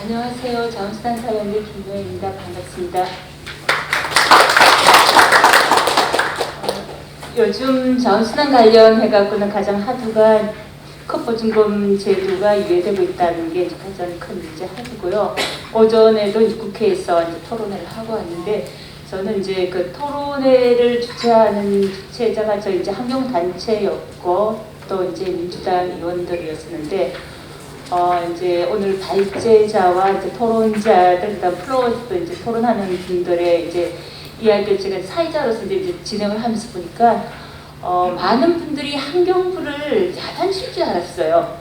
안녕하세요. 자원순환사연대 김노혜입니다. 반갑습니다. 요즘 자원순환 관련해갖고는 가장 하두가 컷보증금 제도가 유예되고 있다는 게 가장 큰 문제 하두고요. 오전에도 이제 국회에서 이제 토론회를 하고 왔는데, 저는 이제 그 토론회를 주최하는 주최자가 저 이제 환경단체였고, 또 이제 민주당 의원들이었었는데, 이제 오늘 발제자와 이제 토론자들, 그다음 플로어에서도 이제 토론하는 분들의 이제 이야기를 제가 사회자로서 이제 진행을 하면서 보니까, 많은 분들이 환경부를 야단칠 줄 알았어요.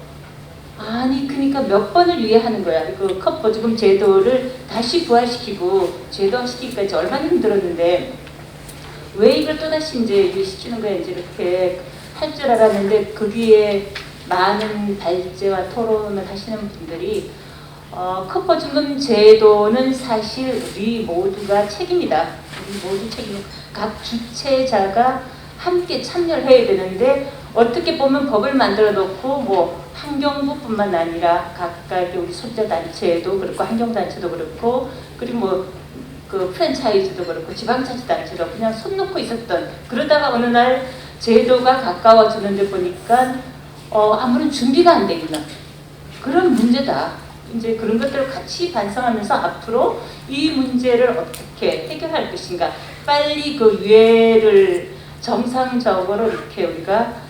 아니, 그러니까 몇 번을 위해하는 거야. 그 컷보증금 제도를 다시 부활시키고 제도화시키기까지 얼마나 힘들었는데, 왜 이걸 또다시 이제 유예시키는 거야, 이제 이렇게 할 줄 알았는데, 거기에 많은 발제와 토론을 하시는 분들이 컷보증금 제도는 사실 우리 모두가 책임이다. 우리 모두 책임. 각 주체자가 함께 참여를 해야 되는데, 어떻게 보면 법을 만들어 놓고 뭐 환경부뿐만 아니라 각각의 우리 소비자 단체도 그렇고 환경단체도 그렇고, 그리고 뭐 그 프랜차이즈도 그렇고 지방자치단체도 그냥 손 놓고 있었던, 그러다가 어느 날 제도가 가까워지는데 보니까 아무런 준비가 안 되구나. 그런 문제다. 이제 그런 것들을 같이 반성하면서 앞으로 이 문제를 어떻게 해결할 것인가, 빨리 그 유예를 정상적으로 이렇게 우리가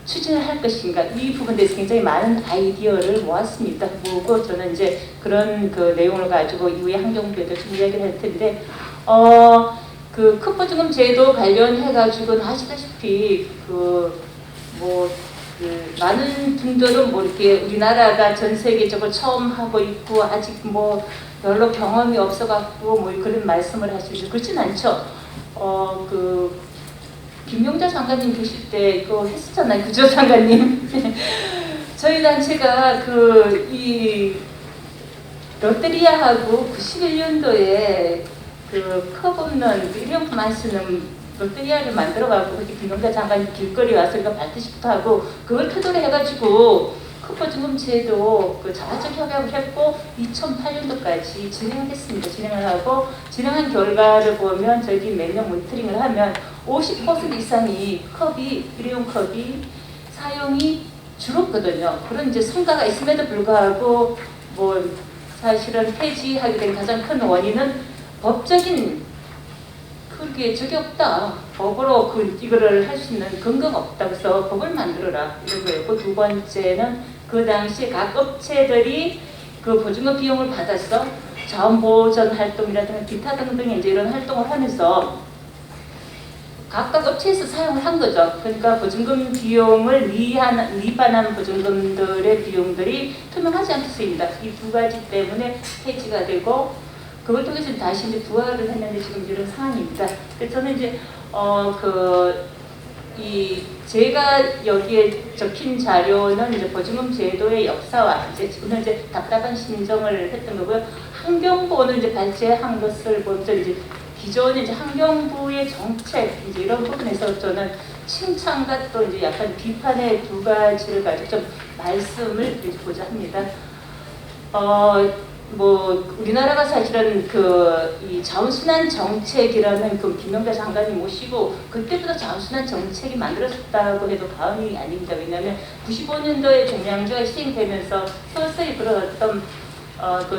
추진을 할 것인가, 이 부분에 대해서 굉장히 많은 아이디어를 모았습니다. 모으고 저는 이제 그런 그 내용을 가지고 이후에 환경부에도 좀 이야기를 할 텐데, 그 컷보증금 제도 관련해가지고는 아시다시피 많은 분들은 뭐 이렇게 우리나라가 전 세계적으로 처음 하고 있고 아직 뭐 별로 경험이 없어갖고 뭐 그런 말씀을 하시죠. 그렇진 않죠. 김용자 장관님 계실 때 이거 했었잖아요. 그죠, 장관님? 저희 단체가 이 롯데리아하고 91년도에 컵 없는 일회용품 안 쓰는 롯데리아를 만들어가지고 그렇게 김용자 장관이 길거리 와서 이거 발대식부터 하고 그걸 토대로 해가지고 컷보증금 제도 자발적 협약을 했고 2008년도까지 진행을 했습니다. 진행을 하고 진행한 결과를 보면 저희 매년 모니터링을 하면 50% 이상이 일회용 컵이 사용이 줄었거든요. 그런 이제 성과가 있음에도 불구하고 뭐 사실은 폐지하게 된 가장 큰 원인은 법적인 그게 적이 없다. 법으로 이거를 할 수 있는 근거가 없다. 그래서 법을 만들어라. 이런 거였고, 두 번째는 그 당시 각 업체들이 그 보증금 비용을 받아서 자원보전 활동이라든가 기타 등등의 이제 이런 활동을 하면서 각각 업체에서 사용을 한 거죠. 그러니까 보증금 비용을 위반한 보증금들의 비용들이 투명하지 않게 쓰입니다. 이 두 가지 때문에 폐지가 되고, 그걸 통해서 다시 이제 부활을 했는데 지금 이런 상황입니다. 그래서 저는 이제 제가 여기에 적힌 자료는 이제 보증금 제도의 역사와 이제 지금은 이제 답답한 심정을 했던 거고요. 환경부는 이제 발제한 것을 보면 이제 기존의 이제 환경부의 정책 이제 이런 부분에서 저는 칭찬과 또 이제 약간 비판의 두 가지를 가지고 좀 말씀을 드리고자 합니다. 우리나라가 사실은 이 자원순환 정책이라는 김용자 장관님 모시고 그때부터 자원순환 정책이 만들어졌다고 해도 과언이 아닙니다. 왜냐하면 95년도에 종량제가 시행되면서 서서히 그런 어떤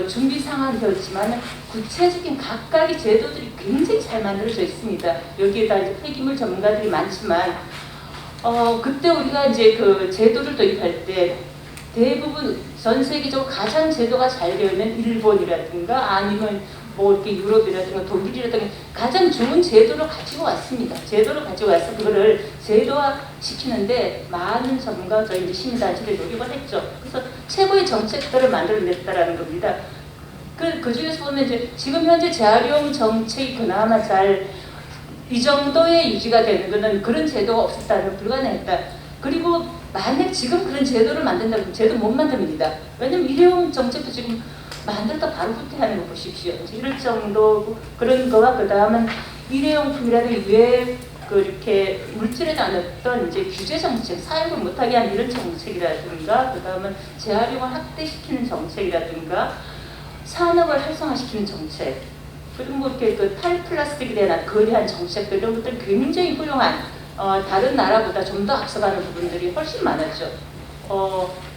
준비 상황이 되었지만 구체적인 각각의 제도들이 굉장히 잘 만들어져 있습니다. 여기에다 이제 폐기물 전문가들이 많지만 그때 우리가 이제 그 제도를 도입할 때 대부분 전 세계적으로 가장 제도가 잘 되어 있는 일본이라든가 아니면 뭐 이렇게 유럽이라든가 독일이라든가 가장 좋은 제도를 가지고 왔습니다. 제도를 가지고 와서 그거를 제도화 시키는데 많은 전문가와 저희 이제 시민단체들이 노력을 했죠. 그래서 최고의 정책들을 만들어냈다라는 겁니다. 그 중에서 보면 이제 지금 현재 재활용 정책이 그나마 이 정도의 유지가 되는 거는 그런 제도가 없었다면 불가능했다. 그리고 만약 지금 그런 제도를 만든다면 제도 못 만듭니다. 왜냐면 일회용 정책도 지금 만들다 바로 후퇴하는 거 보십시오. 이럴 정도 그런 거와 그 다음은 일회용품이라는 이렇게 물질에 대한 어떤 이제 규제 정책, 사용을 못하게 하는 이런 정책이라든가, 그 다음은 재활용을 확대시키는 정책이라든가, 산업을 활성화시키는 정책, 그리고 뭐 이렇게 그 탈플라스틱에 대한 거대한 정책들 이런 것들 굉장히 훌륭한 다른 나라보다 좀 더 앞서가는 부분들이 훨씬 많았죠.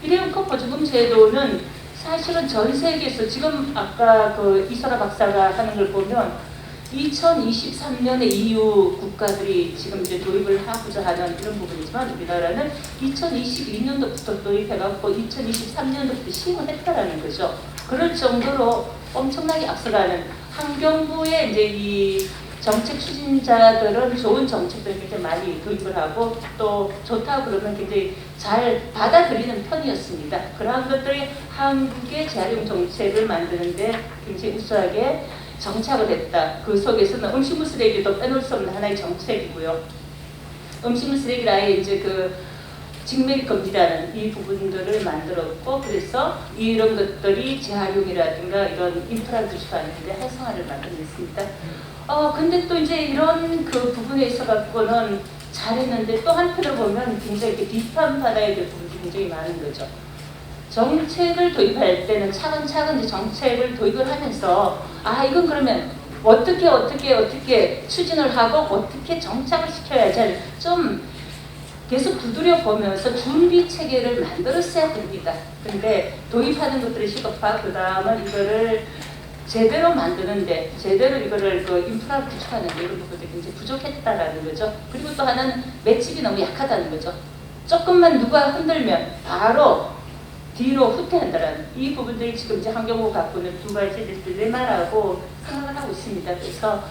일회용 컵 보조금 제도는 사실은 전 세계에서 지금 아까 그 이설아 박사가 하는 걸 보면 2023년에 EU 국가들이 지금 이제 도입을 하고자 하는 이런 부분이지만 우리나라는 2022년도부터 도입해갖고 2023년도부터 시행을 했다라는 거죠. 그럴 정도로 엄청나게 앞서가는 환경부의 이제 이 정책 추진자들은 좋은 정책들을 굉장히 많이 도입을 하고 또 좋다고 그러면 굉장히 잘 받아들이는 편이었습니다. 그러한 것들이 한국의 재활용 정책을 만드는데 굉장히 우수하게 정착을 했다. 그 속에서는 음식물 쓰레기도 빼놓을 수 없는 하나의 정책이고요. 음식물 쓰레기를 아예 이제 그 직매립 금지라는 이 부분들을 만들었고, 그래서 이런 것들이 재활용이라든가 이런 인프라를 구축하는데 활성화를 만들어냈습니다. 근데 또 이제 이런 그 부분에 있어 갖고는 잘했는데 또 한편으로 보면 굉장히 이렇게 비판받아야 될 부분이 굉장히 많은 거죠. 정책을 도입할 때는 차근차근 이제 정책을 도입을 하면서 이건 그러면 어떻게 추진을 하고 어떻게 정착을 시켜야지 좀 계속 두드려 보면서 준비 체계를 만들었어야 됩니다. 근데 도입하는 것들이 시급하고 그 다음은 이거를 제대로 만드는데 제대로 이거를 그 인프라를 구축하는 데 이런 부분들이 굉장히 부족했다라는 거죠. 그리고 또 하나는 맷집이 너무 약하다는 거죠. 조금만 누가 흔들면 바로 뒤로 후퇴한다라는 이 부분들이 지금 이제 환경부가 갖고 있는 두 가지 딜레마라고 생각을 하고 있습니다. 그래서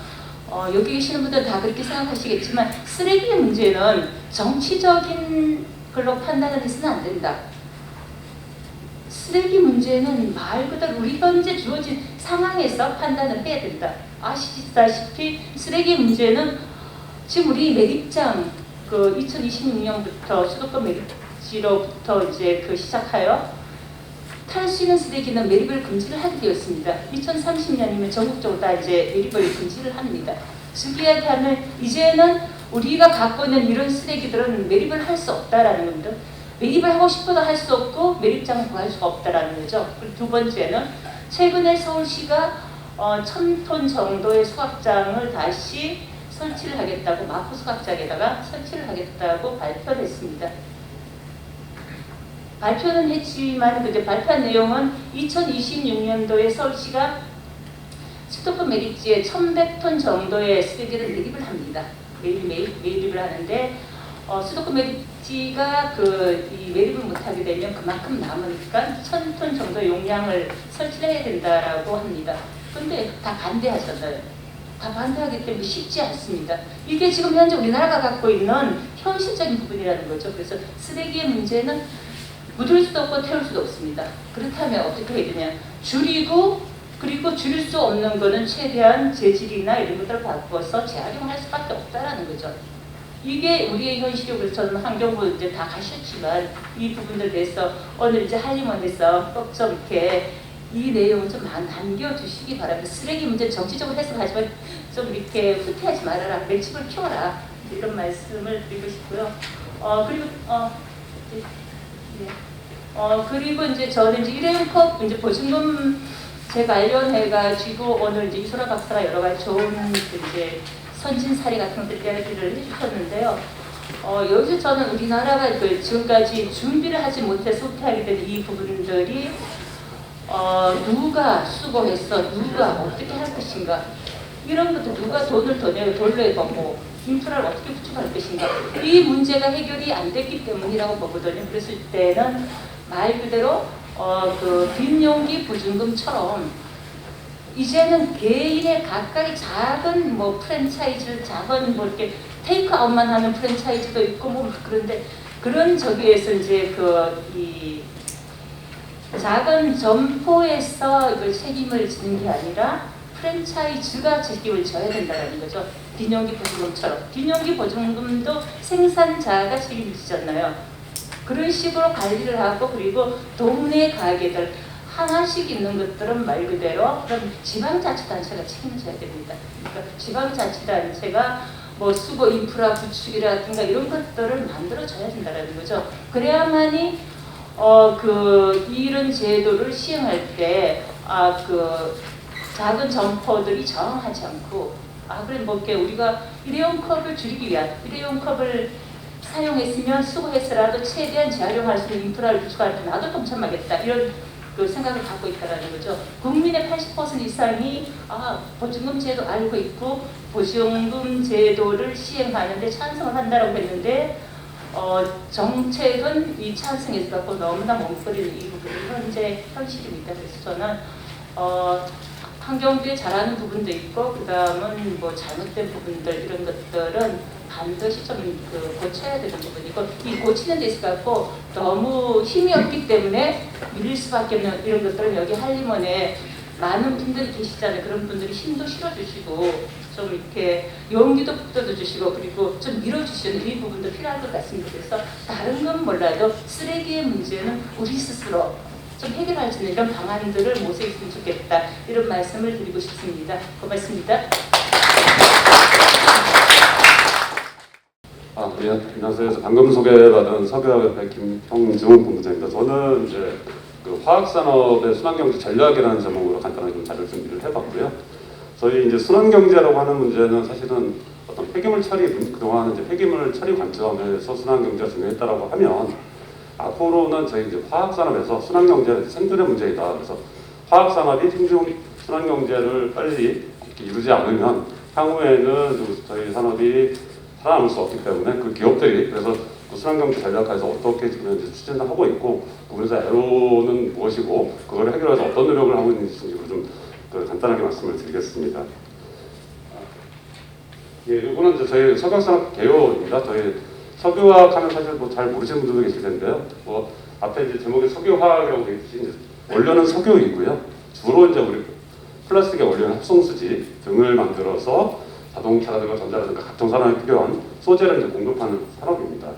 여기 계시는 분들은 다 그렇게 생각하시겠지만 쓰레기 문제는 정치적인 걸로 판단을 해서는 안 된다. 쓰레기 문제는 말 그대로 우리가 현재 주어진 상황에서 판단을 해야 된다. 아시다시피 쓰레기 문제는 지금 우리 매립장 그 2026년부터 수도권 매립지로부터 이제 그 시작하여 탈 수 있는 쓰레기는 매립을 금지를 하게 되었습니다. 2030년이면 전국적으로 다 이제 매립을 금지를 합니다. 즉 이야기하면 이제는 우리가 갖고 있는 이런 쓰레기들은 매립을 할 수 없다라는 겁니다. 매립을 하고 싶어도 할 수 없고 매립장을 구할 수가 없다라는 거죠. 그리고 두 번째는 최근에 서울시가 1000톤 정도의 수확장을 다시 설치를 하겠다고 마포 수확장에다가 설치를 하겠다고 발표를 했습니다. 발표는 했지만 그때 발표한 내용은 2026년도에 서울시가 수도권 매립지에 1100톤 정도의 쓰레기를 매립을 합니다. 매립을 하는데 수도권 매립지가 이 매립을 못하게 되면 그만큼 남으니까 1000톤 정도 용량을 설치를 해야 된다라고 합니다. 그런데 다 반대하잖아요. 다 반대하기 때문에 쉽지 않습니다. 이게 지금 현재 우리나라가 갖고 있는 현실적인 부분이라는 거죠. 그래서 쓰레기의 문제는 묻을 수도 없고 태울 수도 없습니다. 그렇다면 어떻게 해야 되냐? 줄이고 그리고 줄일 수 없는 거는 최대한 재질이나 이런 것들을 바꿔서 재활용할 수밖에 없다라는 거죠. 이게 우리의 현실이고 그래서 저는 환경부 이제 다 가셨지만 이 부분들에 대해서 오늘 이제 한림원에서 꼭 좀 이렇게 이 내용을 좀 남겨주시기 바랍니다. 쓰레기 문제 정치적으로 해석하지만 좀 이렇게 후퇴하지 말아라. 맷집을 키워라. 이런 말씀을 드리고 싶고요. 그리고 이제 저는 이제 일회용컵 이제 보증금 제 관련해가지고 오늘 이제 이소라 박사가 여러 가지 좋은 이제 선진 사례 같은 것들 이야기를 해주셨는데요. 여기서 저는 우리나라가 지금까지 준비를 하지 못해서 후퇴하게 된 이 부분들이 누가 수고해서 누가 어떻게 할 것인가 이런 것도 누가 돈을 더 내고 돌려보고 인프라를 어떻게 구축할 것인가 이 문제가 해결이 안 됐기 때문이라고 보거든요. 그랬을 때는 말 그대로 그 빈용기 보증금처럼 이제는 개인의 각각의 작은 뭐 프랜차이즈, 작은 뭐 이렇게 테이크아웃만 하는 프랜차이즈도 있고 뭐 그런데 그런 저기에서 이제 이 작은 점포에서 이걸 책임을 지는 게 아니라 프랜차이즈가 책임을 져야 된다는 거죠. 빈용기 보증금처럼. 빈용기 보증금도 생산자가 책임을 지잖아요. 그런 식으로 관리를 하고 그리고 동네 가게들 하나씩 있는 것들은 말 그대로 그럼 지방자치단체가 책임을 져야 됩니다. 그러니까 지방자치단체가 뭐 수거 인프라 구축이라든가 이런 것들을 만들어줘야 된다는 거죠. 그래야만이 이런 제도를 시행할 때 그 작은 점퍼들이 저항하지 않고 그래 뭐 이렇게 우리가 일회용 컵을 줄이기 위한 일회용 컵을 사용했으면 수거해서라도 최대한 재활용할 수 있는 인프라를 구축하는데 나도 동참하겠다 이런 그 생각을 갖고 있다는 거죠. 국민의 80% 이상이 보증금 제도 알고 있고 보증금 제도를 시행하는데 찬성을 한다고 했는데 정책은 이 찬성에서 갖고 너무나 멈칫거리는 이 부분이 현재 현실입니다. 그래서 저는 환경부에 잘하는 부분도 있고 그 다음은 뭐 잘못된 부분들 이런 것들은 반드시 좀 고쳐야 되는 부분이고 이 고치는 데 있어서 너무 힘이 없기 때문에 밀릴 수밖에 없는 이런 것들은 여기 한림원에 많은 분들이 계시잖아요. 그런 분들이 힘도 실어주시고 좀 이렇게 용기도 북돋아주시고 그리고 좀 밀어주시는 이 부분도 필요할 것 같습니다. 그래서 다른 건 몰라도 쓰레기의 문제는 우리 스스로 좀 해결할 수 있는 이런 방안들을 모색했으면 좋겠다 이런 말씀을 드리고 싶습니다. 고맙습니다. 안녕하세요. 방금 소개받은 석유화협회 김형중 본부장입니다. 저는 이제 그 화학산업의 순환경제 전략이라는 제목으로 간단하게 좀 자료 준비를 해봤고요. 저희 이제 순환경제라고 하는 문제는 사실은 어떤 폐기물 처리, 그동안 이제 폐기물 처리 관점에서 순환경제가 중요했다라고 하면 앞으로는 저희 이제 화학산업에서 순환경제는 생존의 문제이다. 그래서 화학산업이 생존 순환경제를 빨리 이루지 않으면 향후에는 저희 산업이 살아남을 수 없기 때문에 그 기업들이 그래서 그 순환경제 전략화에서 어떻게 지금 현재 추진을 하고 있고 그래서 애로는 무엇이고 그걸 해결해서 어떤 노력을 하고 있는지 좀 간단하게 말씀을 드리겠습니다. 이거는 이제 저희 석유산업 개요입니다. 저희 석유화학 하면 사실 뭐 잘 모르시는 분들도 계실 텐데요. 앞에 이제 제목에 석유화학이라고 되어 있듯이 원료는 석유이고요. 주로 이제 우리 플라스틱의 원료는 합성수지 등을 만들어서 자동차라든가 전자라든가 각종 산업에 필요한 소재를 이제 공급하는 산업입니다.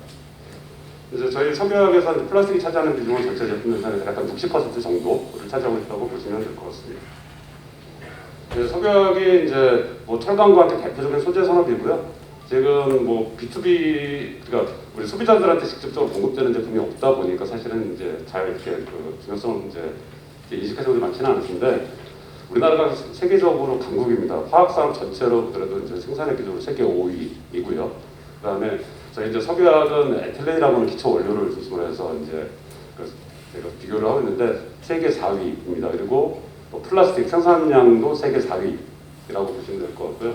이제 저희 석유화학에서 플라스틱이 차지하는 비중은 전체 제품 생산에서 약간 60% 정도를 차지하고 있다고 보시면 될 것 같습니다. 석유화학이 이제 뭐 철강과 함께 대표적인 소재 산업이고요. 지금 뭐 B2B 그러니까 우리 소비자들한테 직접적으로 공급되는 제품이 없다 보니까 사실은 이제 잘 이렇게 그 중요성을 이제 인식하시는 분들이 많지는 않으신데 우리나라가 세계적으로 강국입니다. 화학산업 전체로 보더라도 이제 생산액 기준으로 세계 5위이고요. 그다음에 저희 이제 석유화학은 에틸렌이라고 하는 기초 원료를 중심으로 해서 이제 제가 비교를 하고 있는데 세계 4위입니다. 그리고 또 플라스틱 생산량도 세계 4위라고 보시면 될 것 같고요.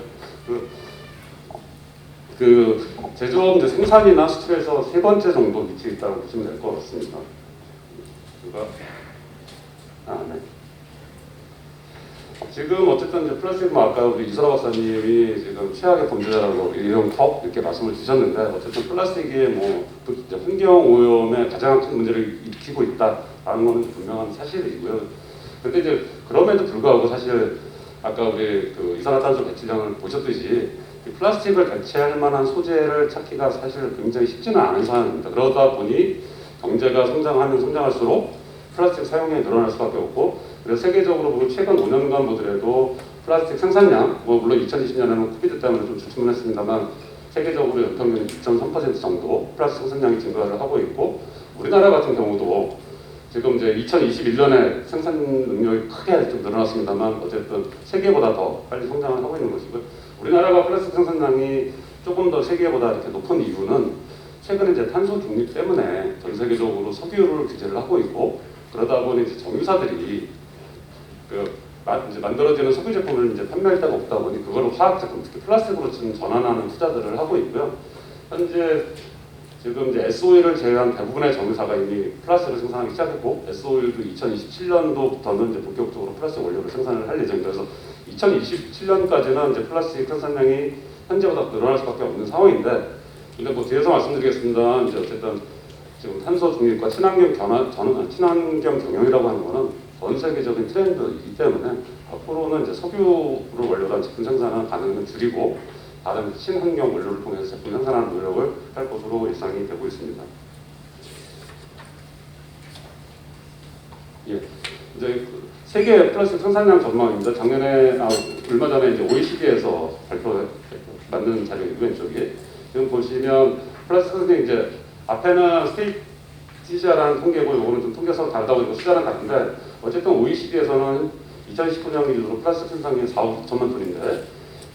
그 제조업 이제 생산이나 수출에서 세 번째 정도 위치에 있다고 보시면 될 것 같습니다. 네. 지금 어쨌든 이제 플라스틱 아까 우리 이설아 박사님이 지금 최악의 범죄자라고 이런 컵 이렇게 말씀을 주셨는데 어쨌든 플라스틱이 뭐 환경 오염에 가장 큰 문제를 일으키고 있다라는 것은 분명한 사실이고요. 근데 이제 그럼에도 불구하고 사실 아까 우리 그 이산화탄소 배출량을 보셨듯이 플라스틱을 대체할 만한 소재를 찾기가 사실 굉장히 쉽지는 않은 상황입니다. 그러다 보니 경제가 성장할수록 플라스틱 사용량이 늘어날 수밖에 없고 그래서 세계적으로 보면 최근 5년간 보더라도 플라스틱 생산량, 뭐 물론 2020년에는 코비드 때문에 좀 주춤했습니다만 세계적으로 연평균 2.3% 정도 플라스틱 생산량이 증가를 하고 있고 우리나라 같은 경우도 지금 이제 2021년에 생산 능력이 크게 좀 늘어났습니다만 어쨌든 세계보다 더 빨리 성장을 하고 있는 것이고요. 우리나라가 플라스틱 생산량이 조금 더 세계보다 이렇게 높은 이유는 최근에 이제 탄소 중립 때문에 전 세계적으로 석유를 규제를 하고 있고 그러다 보니 이제 정유사들이 이제 만들어지는 석유 제품을 이제 판매할 데가 없다 보니 그걸 화학 제품, 특히 플라스틱으로 지금 전환하는 투자들을 하고 있고요. 현재 지금 이제 S-오일을 제외한 대부분의 정유사가 이미 플라스틱을 생산하기 시작했고 S-오일도 2027년도부터는 이제 본격적으로 플라스틱 원료를 생산을 할 예정입니다. 그래서 2027년까지는 이제 플라스틱 생산량이 현재보다 늘어날 수밖에 없는 상황인데, 근데 뭐 뒤에서 말씀드리겠습니다. 이제 어쨌든 지금 탄소 중립과 친환경 경영이라고 하는 거는 전 세계적인 트렌드이기 때문에 앞으로는 이제 석유를 원료로 한 제품 생산은 가능을 줄이고 다른 친환경 원료를 통해서 제품 생산하는 노력을 할 것으로 예상이 되고 있습니다. 예, 이제 세계 플라스틱 생산량 전망입니다. 작년에 얼마 전에 이제 OECD에서 만든 자료이고요. 왼쪽이 지금 보시면 플라스틱 이제 앞에는 스테이티시아라는 통계고 이거는 좀 통계성 다르다 보니까 숫자는 같은데 어쨌든 OECD에서는 2019년 기준으로 플라스틱 생산량이 4억 9천만 톤인데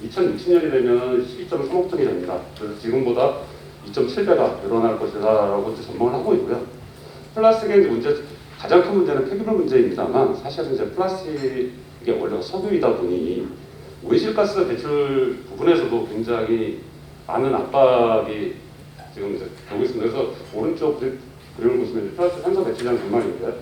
2060년이 되면 12.3억 톤이 됩니다. 그래서 지금보다 2.7배가 늘어날 것이다라고 전망을 하고 있고요. 플라스틱의 문제, 가장 큰 문제는 폐기물 문제입니다만 사실은 이제 플라스틱이 원래 석유이다 보니 온실가스 배출 부분에서도 굉장히 많은 압박이 지금 이제 되고 있습니다. 그래서 오른쪽 그림을 보시면 플라스틱 탄소 배출량 전망인데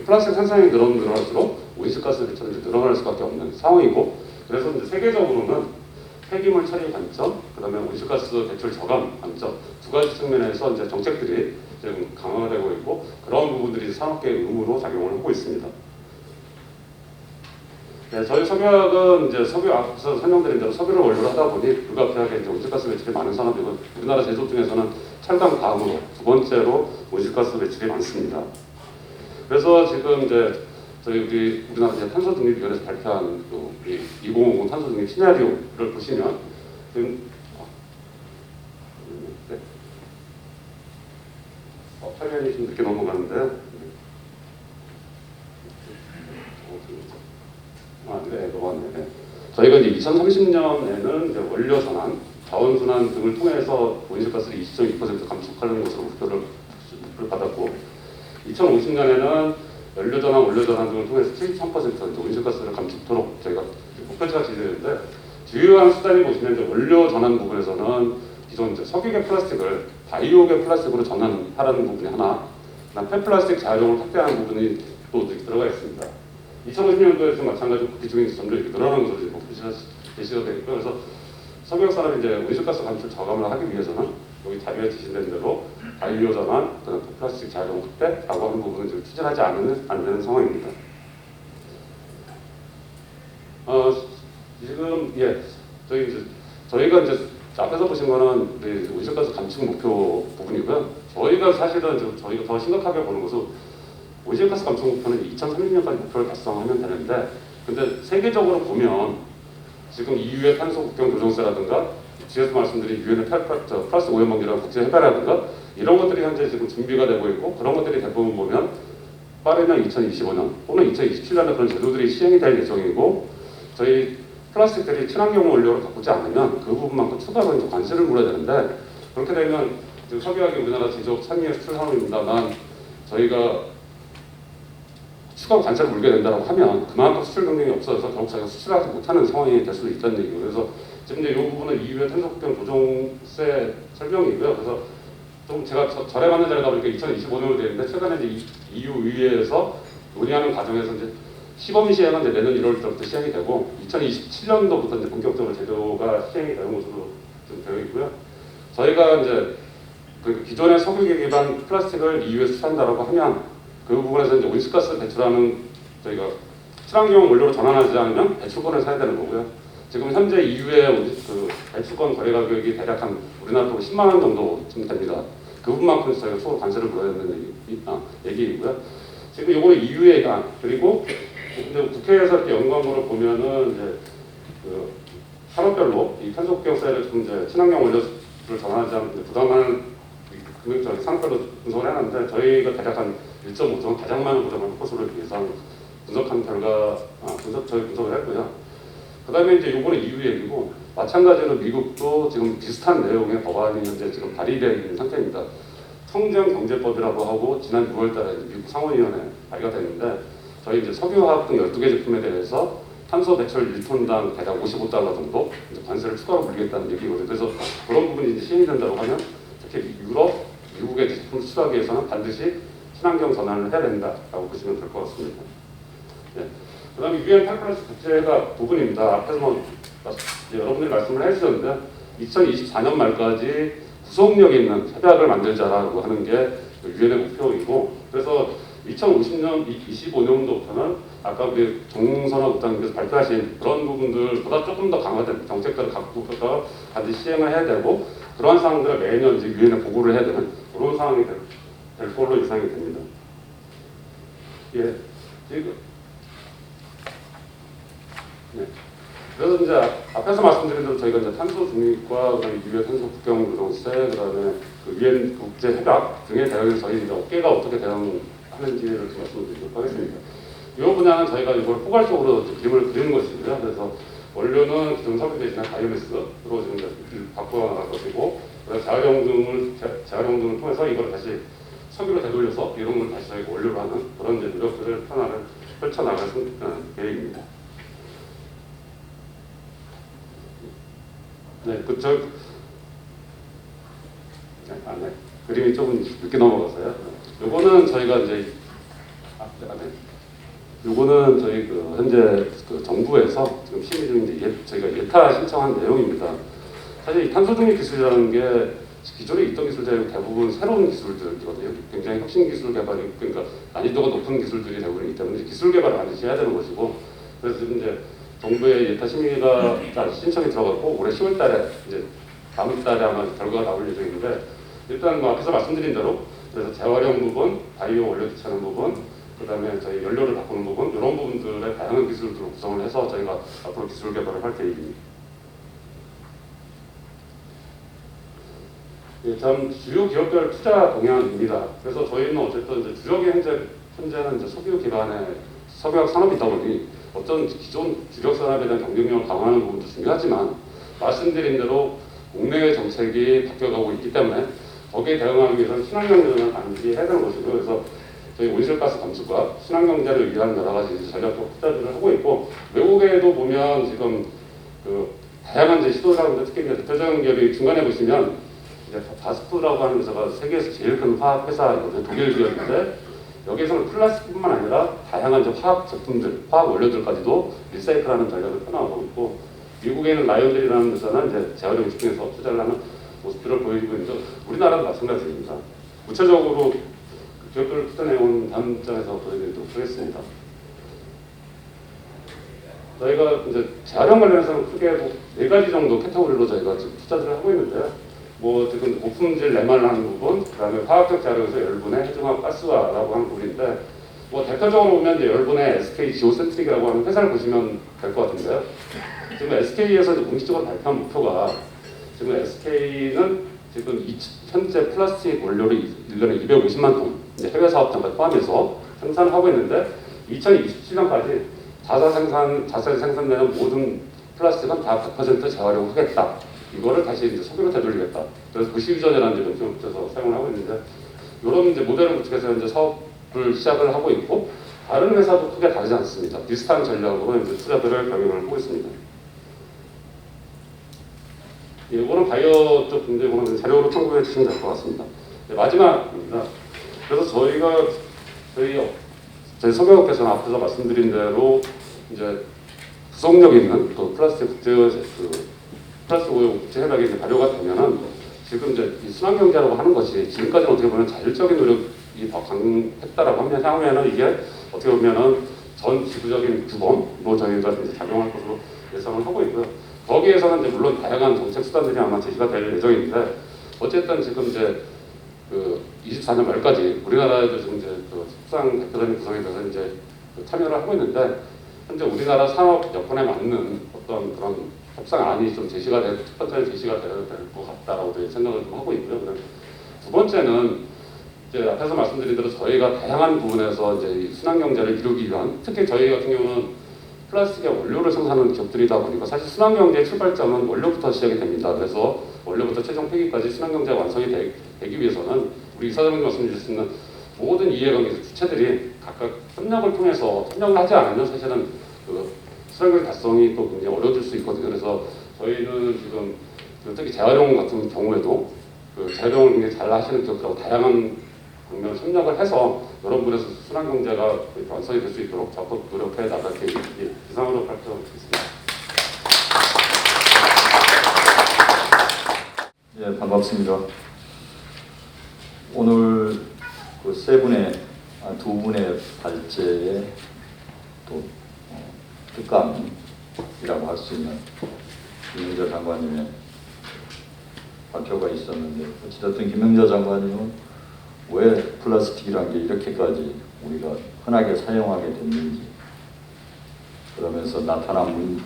플라스틱 생산량이 늘어날수록 온실가스 배출은 이제 늘어날 수밖에 없는 상황이고, 그래서 이제 세계적으로는 폐기물 처리 관점, 그다음에 온실가스 배출 저감 관점 두 가지 측면에서 이제 정책들이 지금 강화되고 있고, 그런 부분들이 산업계의 의무로 작용을 하고 있습니다. 네, 저희 석유학은 이제 석유 앞서 설명드린 대로 석유를 원료로 하다 보니 불가피하게 이제 온실가스 배출이 많은 산업이고, 우리나라 제조업 중에서는 철강 다음으로 두 번째로 온실가스 배출이 많습니다. 그래서 지금 이제 우리나라 이제 탄소 중립위원회에서 발표한 그 2050 탄소 중립 시나리오를 보시면 지금 네. 화면이 좀 늦게 넘어가는데요. 네, 넘어갔네요. 저희가 이제 2030년에는 이제 원료 전환, 자원 순환 등을 통해서 온실가스를 20.2% 감축하는 것으로 목표를 받았고, 2050년에는 연료 전환, 원료 전환 등을 통해서 73% 온실가스를 감축토록 저희가 목표치가 지정되는데, 주요한 수단이 보시면 이제 원료 전환 부분에서는 기존 이제 석유계 플라스틱을 바이오계 플라스틱으로 전환하라는 부분이 하나, 그다음 폐플라스틱 재활용을 확대하는 부분이 또 들어가 있습니다. 2050년도에도 마찬가지로 비중이 점점 이렇게 늘어나는 것으로 목표치가 제시가 되어 있고요. 그래서 석유학 산업이 이제 온실가스 감축 저감을 하기 위해서는 여기 자료에 지시된 대로 바이오 전환, 플라스틱 재활용 확대라고 하는 부분은 지금 추진하지 않는 상황입니다. 지금 저희가 이제 앞에서 보신 거는 온실가스 감축 목표 부분이고요. 저희가 사실은 저희가 더 심각하게 보는 것은 온실가스 감축 목표는 2030년까지 목표를 달성하면 되는데, 근데 세계적으로 보면 지금 EU의 탄소 국경 조정세라든가 뒤에서 말씀드린 유엔의 플라스틱 오염방지라는 국제협약이라든가 이런 것들이 현재 지금 준비가 되고 있고, 그런 것들이 대부분 보면 빠르면 2025년 또는 2027년에 그런 제도들이 시행이 될 예정이고, 저희 플라스틱들이 친환경 원료를 바꾸지 않으면 그 부분만큼 추가로 이제 관세를 물어야 되는데, 그렇게 되면 지금 석유학이 우리나라 제조업 상위의 수출 산업입니다만 저희가 추가 관세를 물게 된다고 하면 그만큼 수출 경쟁이 없어져서 결국 저희가 수출하지 못하는 상황이 될 수도 있다는 얘기고, 그래서 지금 이제 이 부분은 EU의 탄소국경 조정세 설명이고요. 그래서 좀 제가 절에 맞는 자리다 보니까 2025년으로 되어 있는데, 최근에 이제 EU 의회에서 논의하는 과정에서 이제 시범 시행은 이제 내년 1월부터 시행이 되고 2027년도부터 이제 본격적으로 제도가 시행이 되는 것으로 좀 되어 있고요. 저희가 이제 그 기존의 석유계 기반 플라스틱을 EU에 수출한다라고 하면 그 부분에서 이제 온실가스 배출하는 저희가 친환경 원료로 전환하지 않으면 배출권을 사야 되는 거고요. 지금 현재 EU의 그 배출권 거래 가격이 대략 한 우리나라 돈으로 10만 원 정도쯤 됩니다. 그 부분만큼 저희가 추가 관세를 물어야 되는 얘기이고요. 지금 요거는 EU의 그리고 근데 국회에서 이렇게 연구한 보면은 이제 그 산업별로 이 탄소국경세를 좀 이제 친환경 원료를 전환하지 않는 부담하는 금액 산업별로 분석을 해놨는데, 저희가 대략 한 1.5조 가장 많은 부담을 코스를 예상 분석한 결과 저희 분석을 했고요. 그다음에 이제 요거는 EU 얘기고, 마찬가지로 미국도 지금 비슷한 내용의 법안이 현재 지금 발의되어 있는 상태입니다. 청정경제법이라고 하고 지난 6월달에 미국 상원위원회 발의가 됐는데, 저희 이제 석유화학 등 12개 제품에 대해서 탄소 배출 1톤당 대략 $55 정도 이제 관세를 추가로 물리겠다는 얘기거든요. 그래서 그런 부분이 이제 시행이 된다고 하면 특히 유럽, 미국의 제품을 수출하기 위해서는 반드시 친환경 전환을 해야 된다라고 보시면 될 것 같습니다. 네. 그다음에 유엔 폐플라스틱 국제가 부분입니다. 앞에서 여러분들이 말씀을 해주셨는데 2024년 말까지 구속력 있는 협약을 만들자라고 하는 게 유엔의 목표이고, 그래서 2050년, 25년도부터는 아까 우리 정선화 국장님께서 발표하신 그런 부분들보다 조금 더 강화된 정책들을 갖고서 반드시 시행을 해야 되고, 그러한 사항들을 매년 이제 유엔에 보고를 해야 되는 그런 상황이 될 걸로 예상이 됩니다. 예, 지금 네. 그래서 이제 앞에서 말씀드린 대로 저희가 이제 탄소 중립과 유엔 탄소 국경 조정세, 그다음에 그 유엔 국제 협약 등에 대해서 저희 이제 업계가 어떻게 대응하는지를 좀 말씀드리도록 하겠습니다. 이 분야는 저희가 이걸 포괄적으로 그림을 그리는 것이고요. 그래서 원료는 기존 석유 대신에 바이오매스로 지금 이제 바꾸어 나갈 것이고, 그래서 재활용 등을 통해서 이걸 다시 석유로 되돌려서 이런 걸 다시 저희가 원료로 하는 그런 이제 노력들을 펼쳐나갈 계획입니다. 네, 네. 그림이 조금 늦게 넘어가서요. 요거는 저희가 이제 요거는 저희 현재 정부에서 지금 심의 중인데 저희가 예타 신청한 내용입니다. 사실 이 탄소 중립 기술이라는 게 기존에 있던 기술들이 대부분 새로운 기술들이거든요. 굉장히 혁신 기술 개발이, 그러니까 난이도가 높은 기술들이 대부분이기 때문에 기술 개발을 반드시 해야 되는 것이고, 그래서 지금 이제 정부의 예타 심의가 신청이 들어갔고 올해 10월달에 이제 다음 달에 아마 결과가 나올 예정인데, 일단 뭐 앞에서 말씀드린 대로 그래서 재활용 부분, 바이오 원료 대체하는 부분, 그다음에 저희 연료를 바꾸는 부분, 이런 부분들의 다양한 기술들을 구성을 해서 저희가 앞으로 기술 개발을 할 계획입니다. 예, 다음 주요 기업별 투자 동향입니다. 그래서 저희는 어쨌든 이제 주력이 현재는 이제 석유 기반의 석유화학 산업이다 보니 어떤 기존 주력 산업에 대한 경쟁력을 강화하는 부분도 중요하지만, 말씀드린 대로 국내의 정책이 바뀌어가고 있기 때문에 거기에 대응하기 위해서는 친환경제는 반드시 해야 되는 것이고요. 그래서 저희 온실가스 감축과 친환경제를 위한 여러 가지 전략적 투자들을 하고 있고, 외국에도 보면 지금 다양한 이제 시도를 하는데, 특히 이제 대표적인 기업이 중간에 보시면 이제 바스프라고 하는 회사가 세계에서 제일 큰 화학 회사이거든요. 독일 기업인데 여기에서는 플라스틱뿐만 아니라 다양한 이제 화학 제품들, 화학 원료들까지도 리사이클하는 전략을 펴나가고 있고, 미국에는 라이온델이라는 회사는 이제 재활용 집중해서 투자를 하는 모습들을 보여주고 있는데, 우리나라도 마찬가지입니다. 구체적으로 기업별 투자 내용은 다음 장에서 보여드리도록 하겠습니다. 저희가 이제 재활용 관련해서는 크게 4가지 정도 카테고리로 저희가 지금 투자들을 하고 있는데요. 뭐 지금 고품질 내말하는 부분, 그다음에 화학적 재활용에서 열분해 해중화학 가스화라고 하는 부분인데, 뭐 대표적으로 보면 이제 열분해 SK 지오센트릭이라고 하는 회사를 보시면 될 것 같은데요. 지금 SK에서 공식적으로 발표한 목표가, 지금 SK는 지금 현재 플라스틱 원료를 1년에 250만 톤, 이제 해외 사업장까지 포함해서 생산을 하고 있는데, 2027년까지 자체 생산되는 모든 플라스틱은 다 100% 재활용하겠다. 이거를 다시 이제 석유로 되돌리겠다. 그래서 부실전이라는 이제 명칭을 붙여서 사용을 하고 있는데, 이런 이제 모델을 구축해서 이제 사업을 시작을 하고 있고, 다른 회사도 크게 다르지 않습니다. 비슷한 전략으로 이제 투자들을 병행을 하고 있습니다. 이거는 바이오 쪽 분야고는 자료로 참고해 주시면 될 것 같습니다. 네, 마지막입니다. 그래서 저희 석유업계에서는 앞에서 말씀드린 대로 이제 구속력 있는 플라스틱 오염 국제 협약이 이제 발효가 되면은, 지금 이제 이 순환경제라고 하는 것이 지금까지는 어떻게 보면 자율적인 노력이 더 강했다라고 하면, 향후에는 이게 어떻게 보면은 전 지구적인 규범으로 저희가 이제 작용할 것으로 예상을 하고 있고요. 거기에서는 이제 물론 다양한 정책 수단들이 아마 제시가 될 예정인데, 어쨌든 지금 이제 24년 말까지 우리나라에도 지금 이제 협상 대표단위 구성에 대해서 이제 참여를 하고 있는데, 현재 우리나라 산업 여건에 맞는 어떤 그런 협상안이 좀 첫 번째는 제시가 될 것 같다라고 생각을 좀 하고 있고요. 두 번째는 이제 앞에서 말씀드린 대로 저희가 다양한 부분에서 이제 순환경제를 이루기 위한, 특히 저희 같은 경우는 플라스틱의 원료를 생산하는 기업들이다 보니까 사실 순환경제의 출발점은 원료부터 시작이 됩니다. 그래서 원료부터 최종 폐기까지 순환경제가 완성이 되기 위해서는 우리 이사장님 말씀 주셨는 모든 이해관계 주체들이 각각 협력을 통해서, 협력을 하지 않으면 사실은 순환경제 달성이 또 굉장히 어려워질 수 있거든요. 그래서 저희는 지금 특히 재활용 같은 경우에도 재활용을 굉장히 잘 하시는 기업들하고 다양한 방면 협력을 해서 여러분들에서 순환경제가 완성이 될 수 있도록 적극 노력해 나갈 계획입니다. 이상으로 발표드리겠습니다. 예, 반갑습니다. 오늘 두 분의 발제에 또 특감이라고 할 수 있는 김명자 장관님의 발표가 있었는데, 어찌됐든 김명자 장관님은 왜 플라스틱이라는 게 이렇게까지 우리가 흔하게 사용하게 됐는지, 그러면서 나타난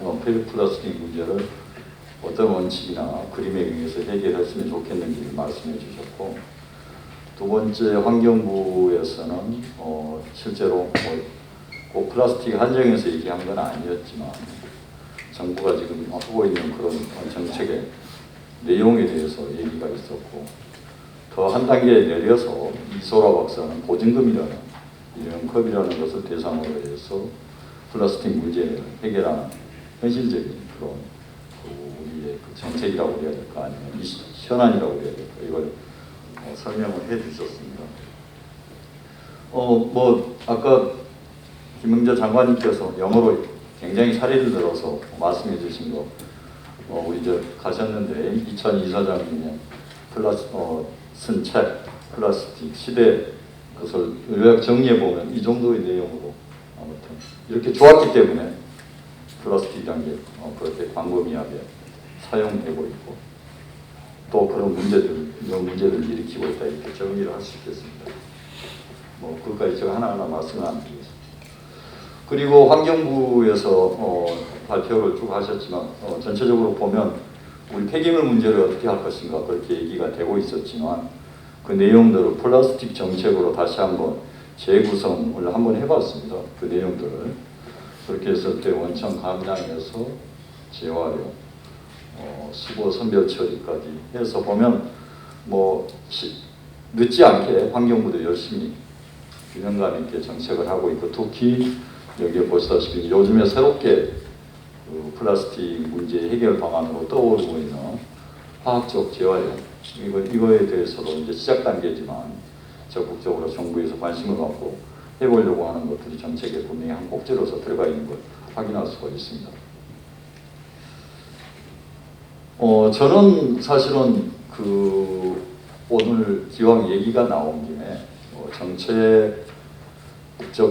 플라스틱 문제를 어떤 원칙이나 그림에 의해서 해결했으면 좋겠는지를 말씀해 주셨고, 두 번째 환경부에서는 실제로 꼭 플라스틱 한정해서 얘기한 건 아니었지만 정부가 지금 하고 있는 그런 정책의 내용에 대해서 얘기가 있었고 더 한 단계 내려서 이소라 박사는 보증금이라는 일회용컵이라는 것을 대상으로 해서 플라스틱 문제를 해결하는 현실적인 그런 우리의 그 정책이라고 해야 될까 아니면 현안이라고 해야 될까 이걸 설명을 해주셨습니다. 뭐 아까 김영재 장관님께서 영어로 굉장히 사례를 들어서 말씀해 주신 거 우리 저 가셨는데 이찬희 이사장님의 쓴 책 플라스틱 시대 그것을 요약 정리해 보면 이 정도의 내용으로 아무튼 이렇게 좋았기 때문에 플라스틱이란 게 그렇게 광범위하게 사용되고 있고 또 그런 문제를 일으키고 있다 이렇게 정리를 할 수 있겠습니다. 뭐 그것까지 제가 하나하나 말씀을 안 드리겠습니다. 그리고 환경부에서 발표를 쭉 하셨지만 전체적으로 보면 우리 폐기물 문제를 어떻게 할 것인가 그렇게 얘기가 되고 있었지만 그 내용들을 플라스틱 정책으로 다시 한번 재구성을 한번 해봤습니다. 그 내용들을 그렇게 했을 때 원천 감량에서 재활용, 수거 선별 처리까지 해서 보면 뭐 늦지 않게 환경부도 열심히 균형감 있게 정책을 하고 있고 특히 여기에 보시다시피 요즘에 새롭게 그 플라스틱 문제 해결 방안으로 떠오르고 있는 화학적 재활용 이거에 대해서도 이제 시작 단계지만 적극적으로 정부에서 관심을 갖고 해보려고 하는 것들이 정책에 분명히 한 꼭지로서 들어가 있는 걸 확인할 수가 있습니다. 저는 사실은 그 오늘 기왕 얘기가 나온 김에 정책적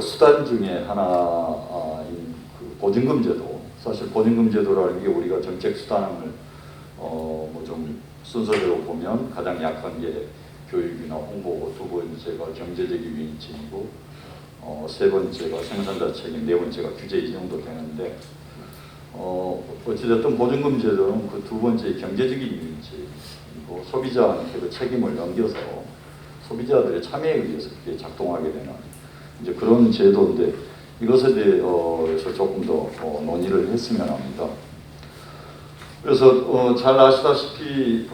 수단 중에 하나인 그 보증금 제도 사실 보증금 제도라는 게 우리가 정책 수단을 뭐 좀 순서대로 보면 가장 약한 게 교육이나 홍보고 두 번째가 경제적 유인책이고 세 번째가 생산자 책임, 네 번째가 규제 이 정도 되는데 어찌됐든 보증금 제도는 그 두 번째 경제적인 유인책이고 소비자한테 그 책임을 넘겨서 소비자들의 참여에 의해서 그게 작동하게 되는 이제 그런 제도인데 이것에 대해서 조금 더 논의를 했으면 합니다. 그래서 잘 아시다시피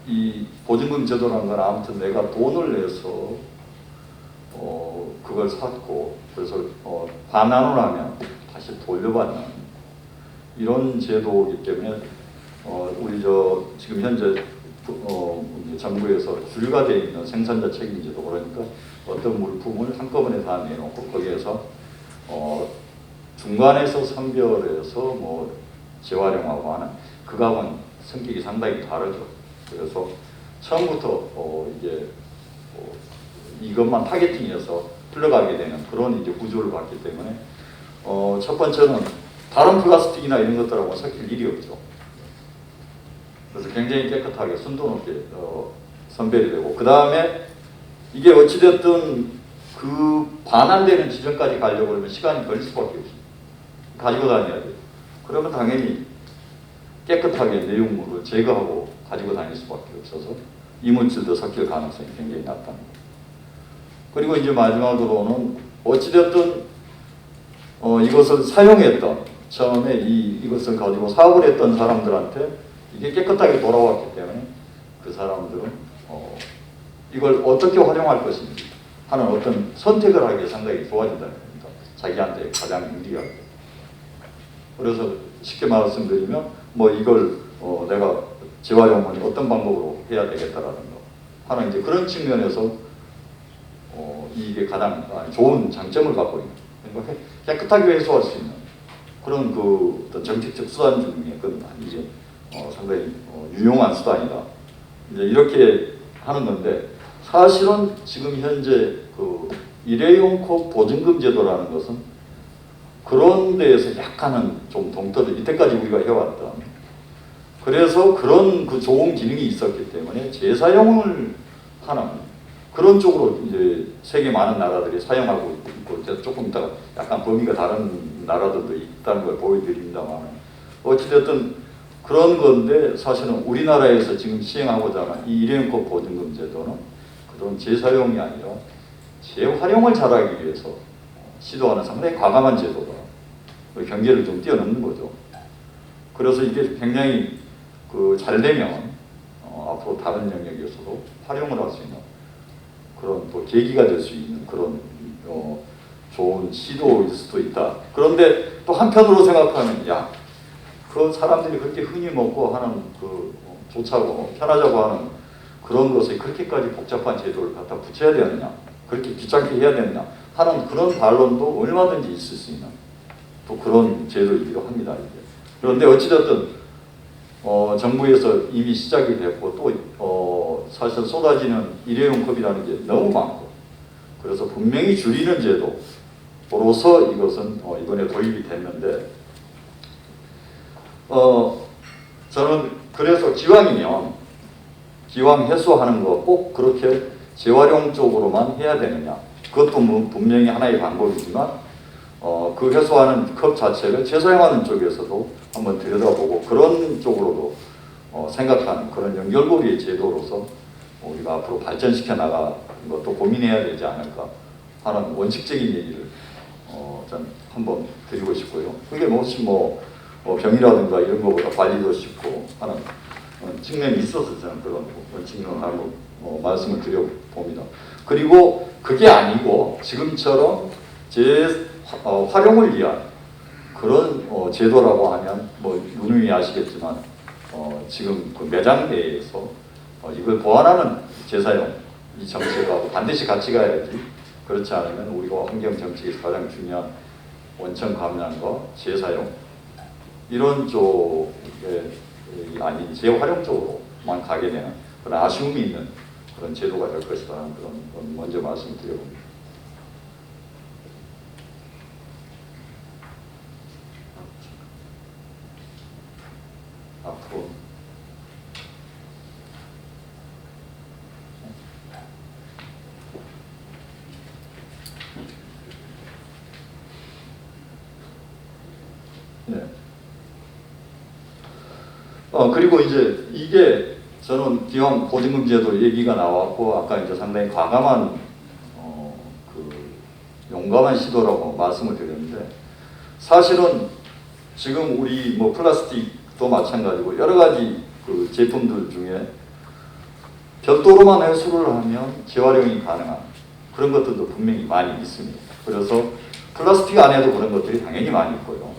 이 보증금 제도라는 건 아무튼 내가 돈을 내서 그걸 샀고 그래서 반환을 하면 다시 돌려받는 이런 제도이기 때문에 우리 지금 현재 정부에서 주류가 되어 있는 생산자 책임제도 그러니까 어떤 물품을 한꺼번에 다 내놓고 거기에서 중간에서 선별해서 뭐 재활용하고 하는 그거하고는 성격이 상당히 다르죠. 그래서 처음부터 이게 이것만 타겟팅해서 흘러가게 되는 그런 이제 구조를 봤기 때문에 첫 번째는 다른 플라스틱이나 이런 것들하고 섞일 일이 없죠. 그래서 굉장히 깨끗하게 순도 높게 선별이 되고 그 다음에 이게 어찌됐든 그 반환되는 지점까지 가려고 그러면 시간이 걸릴 수밖에 없습니다. 가지고 다녀야 돼요. 그러면 당연히 깨끗하게 내용물을 제거하고 가지고 다닐 수밖에 없어서 이물질도 섞일 가능성이 굉장히 낮다는 거. 그리고 이제 마지막으로는 어찌됐든 이것을 사용했던 처음에 이것을 가지고 사업을 했던 사람들한테 이게 깨끗하게 돌아왔기 때문에 그 사람들은 이걸 어떻게 활용할 것인지 하는 어떤 선택을 하기에 상당히 좋아진다는 겁니다. 자기한테 가장 유리하게. 그래서 쉽게 말씀드리면 뭐 이걸 내가 재활용을 어떤 방법으로 해야 되겠다라는 거 하는 이제 그런 측면에서 이게 가장 좋은 장점을 갖고 있는 그러니까 깨끗하게 회수할 수 있는 그런 그 어떤 정책적 수단 중에 그건 이게 상당히 유용한 수단이다. 이제 이렇게 하는 건데 사실은 지금 현재 그 일회용컵 보증금 제도라는 것은 그런 데에서 약간은 좀 동떨어져 이때까지 우리가 해왔던 그래서 그런 그 좋은 기능이 있었기 때문에 재사용을 하는 그런 쪽으로 이제 세계 많은 나라들이 사용하고 있고 조금 이따가 약간 범위가 다른 나라들도 있다는 걸 보여드립니다만 어찌됐든 그런 건데 사실은 우리나라에서 지금 시행하고자 하는 이 일회용컵 보증금 제도는 그런 재사용이 아니라 재활용을 잘하기 위해서 시도하는 상당히 과감한 제도가 경계를 좀 뛰어넘는 거죠. 그래서 이게 굉장히 잘 되면 앞으로 다른 영역에서도 활용을 할 수 있는 그런 또 계기가 될 수 있는 그런 좋은 시도일 수도 있다. 그런데 또 한편으로 생각하면 그 사람들이 그렇게 흔히 먹고 하는 좋자고 편하자고 하는 그런 것에 그렇게까지 복잡한 제도를 갖다 붙여야 되느냐, 그렇게 귀찮게 해야 되느냐 하는 그런 반론도 얼마든지 있을 수 있는 또 그런 제도이기도 합니다. 이게. 그런데 어찌됐든 정부에서 이미 시작이 됐고 또 사실 쏟아지는 일회용 컵이라는 게 너무 많고 그래서 분명히 줄이는 제도로서 이것은 이번에 도입이 됐는데 저는 그래서 기왕이면 기왕 해소하는 거 꼭 그렇게 재활용 쪽으로만 해야 되느냐, 그것도 분명히 하나의 방법이지만 그 해소하는 컵 자체를 재사용하는 쪽에서도 한번 들여다보고 그런 쪽으로도 생각하는 그런 연결고리의 제도로서 우리가 앞으로 발전시켜 나가는 것도 고민해야 되지 않을까 하는 원칙적인 얘기를 전 한번 드리고 싶고요. 그게 무엇이 병이라든가 이런 것보다 관리도 쉽고 하는 측면이 있어서 저는 그런 원칙론을 말씀을 드려봅니다. 그리고 그게 아니고 지금처럼 활용을 위한 그런 제도라고 하면 누누이 아시겠지만 지금 그 매장 내에서 이걸 보완하는 재사용 이 정책하고 반드시 같이 가야지. 그렇지 않으면 우리가 환경 정책에서 가장 중요한 원천 감량과 재사용 이런 쪽에 아닌 재활용 쪽으로만 가게 되는 그런 아쉬움이 있는 그런 제도가 될 것이라는 그런 먼저 말씀을 드려봅니다. 앞으로 네. 그리고 이제 이게 저는 기왕 보증금 제도 얘기가 나왔고 아까 이제 상당히 과감한 용감한 시도라고 말씀을 드렸는데 사실은 지금 우리 플라스틱도 마찬가지고 여러 가지 그 제품들 중에 별도로만 회수를 하면 재활용이 가능한 그런 것들도 분명히 많이 있습니다. 그래서 플라스틱 안에도 그런 것들이 당연히 많이 있고요.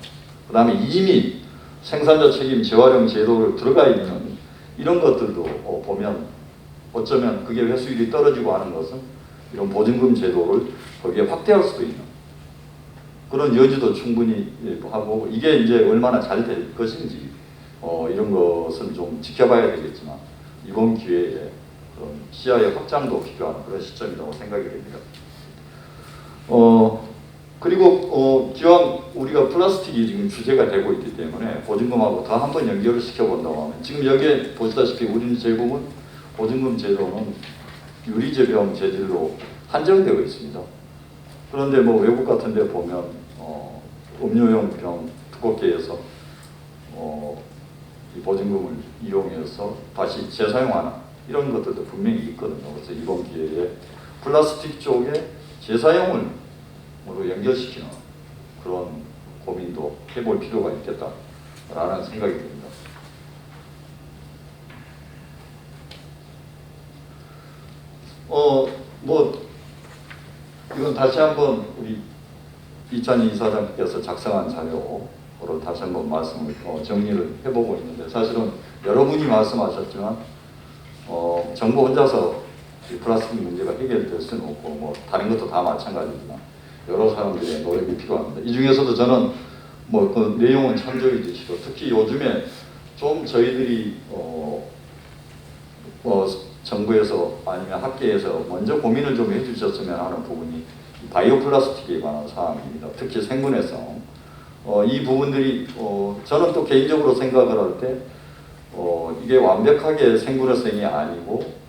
그 다음에 이미 생산자 책임 재활용 제도를 들어가 있는 이런 것들도 보면 어쩌면 그게 회수율이 떨어지고 하는 것은 이런 보증금 제도를 거기에 확대할 수도 있는 그런 여지도 충분히 하고 이게 이제 얼마나 잘 될 것인지 이런 것은 좀 지켜봐야 되겠지만 이번 기회에 그런 시야의 확장도 필요한 그런 시점이라고 생각이 됩니다. 그리고 기왕 우리가 플라스틱이 지금 주제가 되고 있기 때문에 보증금하고 더 한번 연결을 시켜본다고 하면 지금 여기에 보시다시피 우리는 제공은 보증금 제도는 유리제병 재질로 한정되어 있습니다. 그런데 외국 같은 데 보면 음료용 병 두껍게 해서 이 보증금을 이용해서 다시 재사용하는 이런 것들도 분명히 있거든요. 그래서 이번 기회에 플라스틱 쪽에 재사용을 연결시키는 그런 고민도 해볼 필요가 있겠다라는 생각이 듭니다. 이건 다시 한번 우리 이찬희 이사장께서 작성한 자료로 다시 한번 말씀을 정리를 해보고 있는데 사실은 여러분이 말씀하셨지만 정부 혼자서 이 플라스틱 문제가 해결될 수는 없고 다른 것도 다 마찬가지지만 여러 사람들의 노력이 필요합니다. 이 중에서도 저는 그 내용은 참조이듯이도 특히 요즘에 좀 저희들이 정부에서 아니면 학계에서 먼저 고민을 좀 해주셨으면 하는 부분이 바이오 플라스틱에 관한 사항입니다. 특히 생분해성. 이 부분들이 저는 또 개인적으로 생각을 할 때 이게 완벽하게 생분해성이 아니고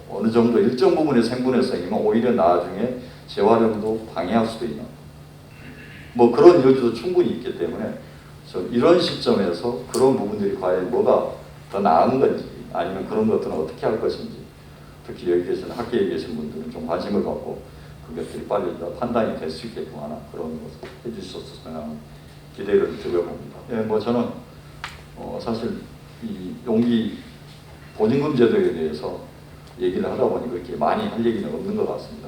어느 정도 일정 부분의 생분해성이면 오히려 나중에 재활용도 방해할 수도 있는 그런 여지도 충분히 있기 때문에 이런 시점에서 그런 부분들이 과연 뭐가 더 나은 건지 아니면 그런 것들은 어떻게 할 것인지 특히 여기 계신 학계에 계신 분들은 좀 관심을 갖고 그것들이 빨리 판단이 될 수 있게끔 하는 그런 것을 해주셨으면 기대를 드려봅니다. 예, 뭐 저는 사실 이 용기 보증금 제도에 대해서 얘기를 하다 보니 그렇게 많이 할 얘기는 없는 것 같습니다.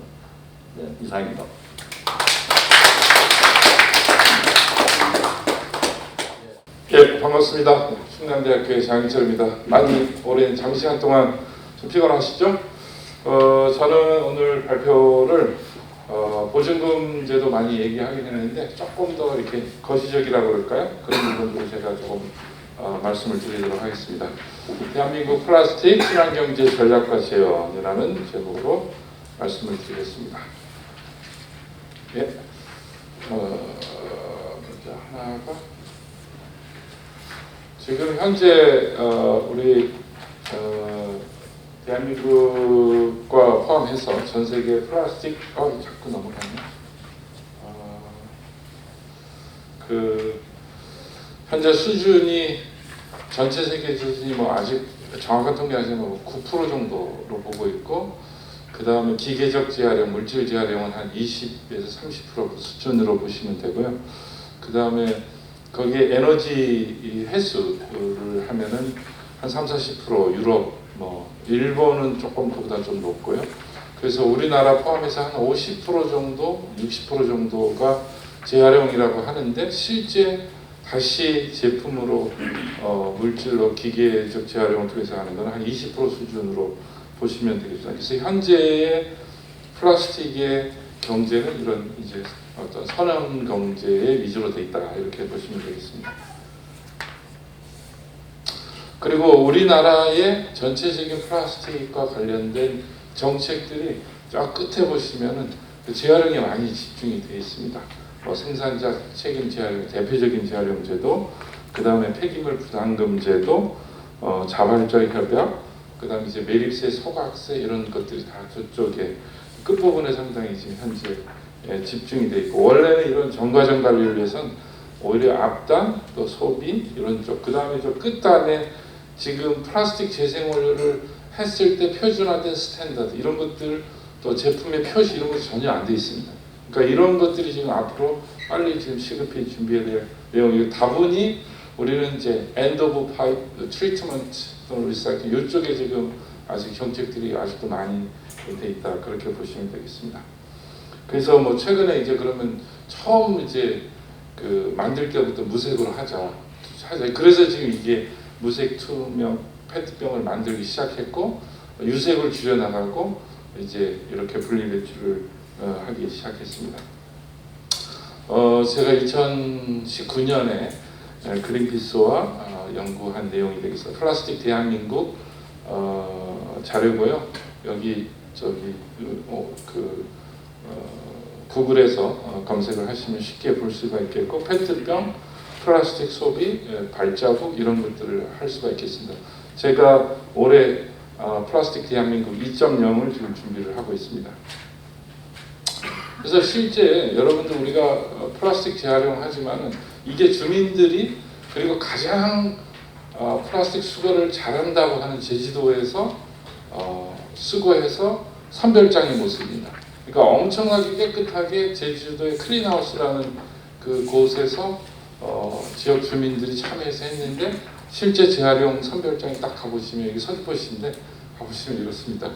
네, 이상입니다. 예, 반갑습니다. 충남대학교의 장인철입니다. 많이 오랜 장시간 동안 좀 피곤하시죠? 저는 오늘 발표를 보증금 제도 많이 얘기하긴 했는데 조금 더 이렇게 거시적이라고 그럴까요? 그런 부분으로 제가 조금 말씀을 드리도록 하겠습니다. 대한민국 플라스틱 친환경제 전략과 재현이라는 제목으로 말씀을 드리겠습니다. 예, 먼저 하나가 지금 현재 우리 대한민국과 포함해서 전 세계 플라스틱 자꾸 넘어가네. 현재 수준이 전체 세계 수준이 뭐 아직 정확한 통계하지만 뭐 9% 정도로 보고 있고, 그 다음에 기계적 재활용, 물질 재활용은 한 20에서 30% 수준으로 보시면 되고요. 그 다음에 거기에 에너지 횟수를 하면은 한 30-40%, 유럽, 뭐 일본은 조금 그보다 좀 높고요. 그래서 우리나라 포함해서 한 50% 정도, 60% 정도가 재활용이라고 하는데, 실제 다시 제품으로 물질로 기계적 재활용을 통해서 하는 건 한 20% 수준으로 보시면 되겠습니다. 그래서 현재의 플라스틱의 경제는 이런 이제 어떤 선형 경제에 위주로 돼 있다, 이렇게 보시면 되겠습니다. 그리고 우리나라의 전체적인 플라스틱과 관련된 정책들이 저 끝에 보시면은 그 재활용에 많이 집중이 되어 있습니다. 생산자 책임 재활용, 대표적인 재활용 제도, 그 다음에 폐기물 부담금 제도, 자발적 협약, 그 다음에 이제 매립세, 소각세 이런 것들이 다 저쪽에 끝부분에 상당히 지금 현재 집중이 되어 있고, 원래는 이런 정과정 관리를 위해서는 오히려 앞단, 또 소비 이런 쪽, 그 다음에 저 끝단에 지금 플라스틱 재생원료를 했을 때 표준화된 스탠다드 이런 것들, 또 제품의 표시 이런 것이 전혀 안 돼 있습니다. 그러니까 이런 것들이 지금 앞으로 빨리 지금 시급히 준비해야 될 내용이고, 다분히 우리는 이제 end of pipe treatment 또는 리사이클 이쪽에 지금 아직 정책들이 아직도 많이 돼 있다, 그렇게 보시면 되겠습니다. 그래서 뭐 최근에 이제 그러면 처음 이제 그 만들 때부터 무색으로 하자. 그래서 지금 이게 무색 투명 페트병을 만들기 시작했고, 유색을 줄여나가고 이제 이렇게 분리배출을 하기 시작했습니다. 제가 2019년에 그린피스와 연구한 내용이 되겠습니다. 플라스틱 대한민국 자료고요. 여기 구글에서 검색을 하시면 쉽게 볼 수가 있겠고, 페트병, 플라스틱 소비, 발자국 이런 것들을 할 수가 있겠습니다. 제가 올해 플라스틱 대한민국 2.0을 지금 준비를 하고 있습니다. 그래서 실제 여러분들 우리가 플라스틱 재활용하지만은 이게 주민들이, 그리고 가장 플라스틱 수거를 잘한다고 하는 제주도에서 수거해서 선별장의 모습입니다. 그러니까 엄청나게 깨끗하게 제주도의 클린하우스라는 그 곳에서 지역 주민들이 참여해서 했는데, 실제 재활용 선별장에 딱 가보시면 여기 서귀포시인데 가보시면 이렇습니다.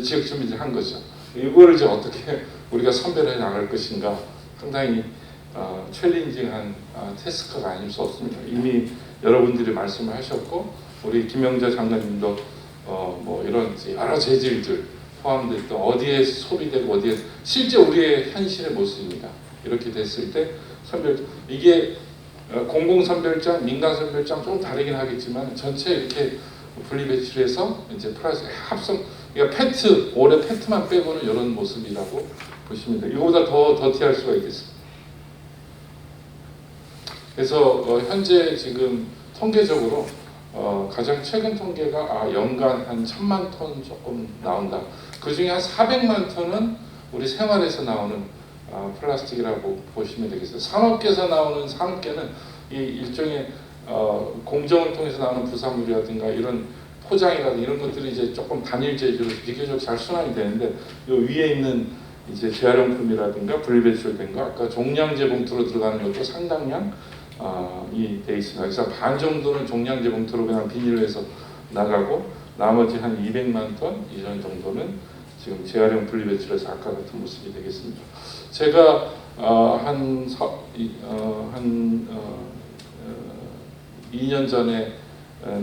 지역 주민들이 한 거죠. 이거를 이제 어떻게 우리가 선별해 나갈 것인가, 상당히 챌린징한 태스크가 아닐 수 없습니다. 이미 여러분들이 말씀을 하셨고, 우리 김영자 장관님도 뭐 이런 여러 재질들 포함된 또 어디에 소비되고 어디에 실제 우리의 현실의 모습입니다. 이렇게 됐을 때 선별, 이게 공공 선별장, 민간 선별장 좀 다르긴 하겠지만 전체 이렇게 분리배출해서 이제 플라스틱 합성, 그러니까 페트, 올해 페트만 빼고는 이런 모습이라고 보시면 돼요. 이거보다 더 더티할 수가 있겠습니다. 그래서 현재 지금 통계적으로 가장 최근 통계가 연간 한 1000만 톤 조금 나온다. 그 중에 한 400만 톤은 우리 생활에서 나오는 플라스틱이라고 보시면 되겠어요. 산업계에서 나오는 산업계는 이 일종의 공정을 통해서 나오는 부산물이라든가 이런 포장이라든가 이런 것들이 이제 조금 단일 재질로 비교적 잘 순환이 되는데, 이 위에 있는 이제 재활용품이라든가 분리배출된 거, 아까 종량제 봉투로 들어가는 것도 상당량 이돼 있습니다. 그래서 반 정도는 종량제 봉투로 그냥 비닐로 해서 나가고 나머지 한 200만 톤 이런 정도는 지금 재활용 분리배출해서 아까 같은 모습이 되겠습니다. 제가 한 2년 전에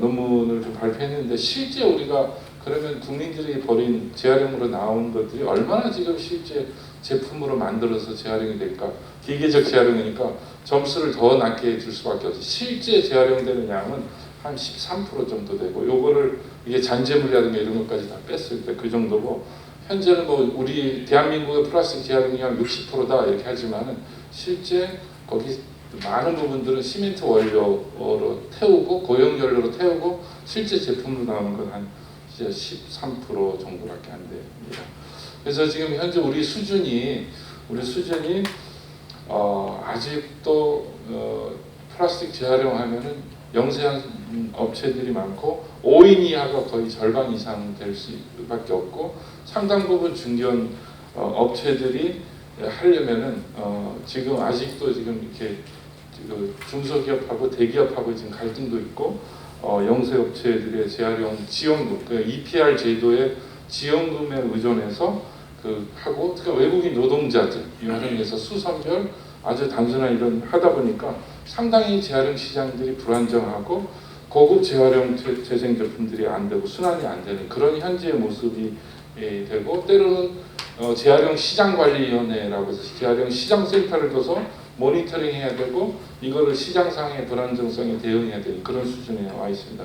논문을 좀 발표했는데 실제 우리가 그러면 국민들이 버린 재활용으로 나온 것들이 얼마나 지금 실제 제품으로 만들어서 재활용이 될까? 기계적 재활용이니까 점수를 더 낮게 줄 수밖에 없어요. 실제 재활용되는 양은 한 13% 정도 되고 요거를 이게 잔재물이라든가 이런 것까지 다 뺐을 때 그 정도고 현재는 뭐 우리 대한민국의 플라스틱 재활용이 한 60%다 이렇게 하지만은 실제 거기 많은 부분들은 시멘트 원료로 태우고 고용연료로 태우고 실제 제품으로 나오는 건 한 13% 정도밖에 안 됩니다. 그래서 지금 현재 우리 수준이 아직도 플라스틱 재활용하면은 영세한 업체들이 많고 5인 이하가 거의 절반 이상 될 수밖에 없고 상당 부분 중견 업체들이 하려면은 지금 아직도 지금 이렇게 중소기업하고 대기업하고 지금 갈등도 있고 영세업체들의 재활용 지원금, 그 EPR 제도의 지원금에 의존해서 하고 특히 외국인 노동자들 활용해서 수선별 아주 단순한 이런 하다 보니까 상당히 재활용 시장들이 불안정하고 고급 재활용 재생 제품들이 안 되고 순환이 안 되는 그런 현재의 모습이 되고 때로는 재활용 시장관리위원회라고 해서 재활용 시장센터를 둬서 모니터링 해야 되고 이거를 시장상의 불안정성에 대응해야 되는 그런 수준에 와 있습니다.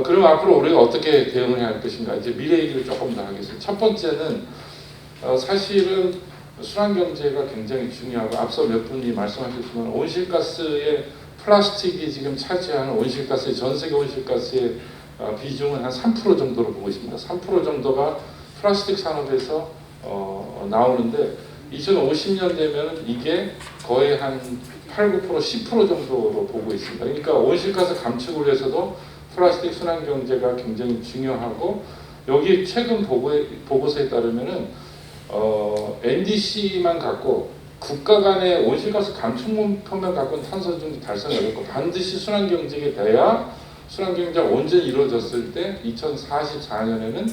그럼 앞으로 우리가 어떻게 대응을 해야 할 것인가 이제 미래 얘기를 조금 더 하겠습니다. 첫 번째는 사실은 순환경제가 굉장히 중요하고 앞서 몇 분이 말씀하셨지만 온실가스의 플라스틱이 지금 차지하는 온실가스의 전 세계 온실가스의 비중은 한 3% 정도로 보고 있습니다. 3% 정도가 플라스틱 산업에서 나오는데 2050년 되면 이게 거의 한 8, 9%, 10% 정도로 보고 있습니다. 그러니까 온실가스 감축을 위해서도 플라스틱 순환경제가 굉장히 중요하고 여기 최근 보고서에 따르면은 NDC만 갖고 국가 간의 온실가스 감축 목표만 갖고는 탄소 중립 달성이 어렵고 반드시 순환경제가 돼야 순환경제가 온전히 이루어졌을 때 2044년에는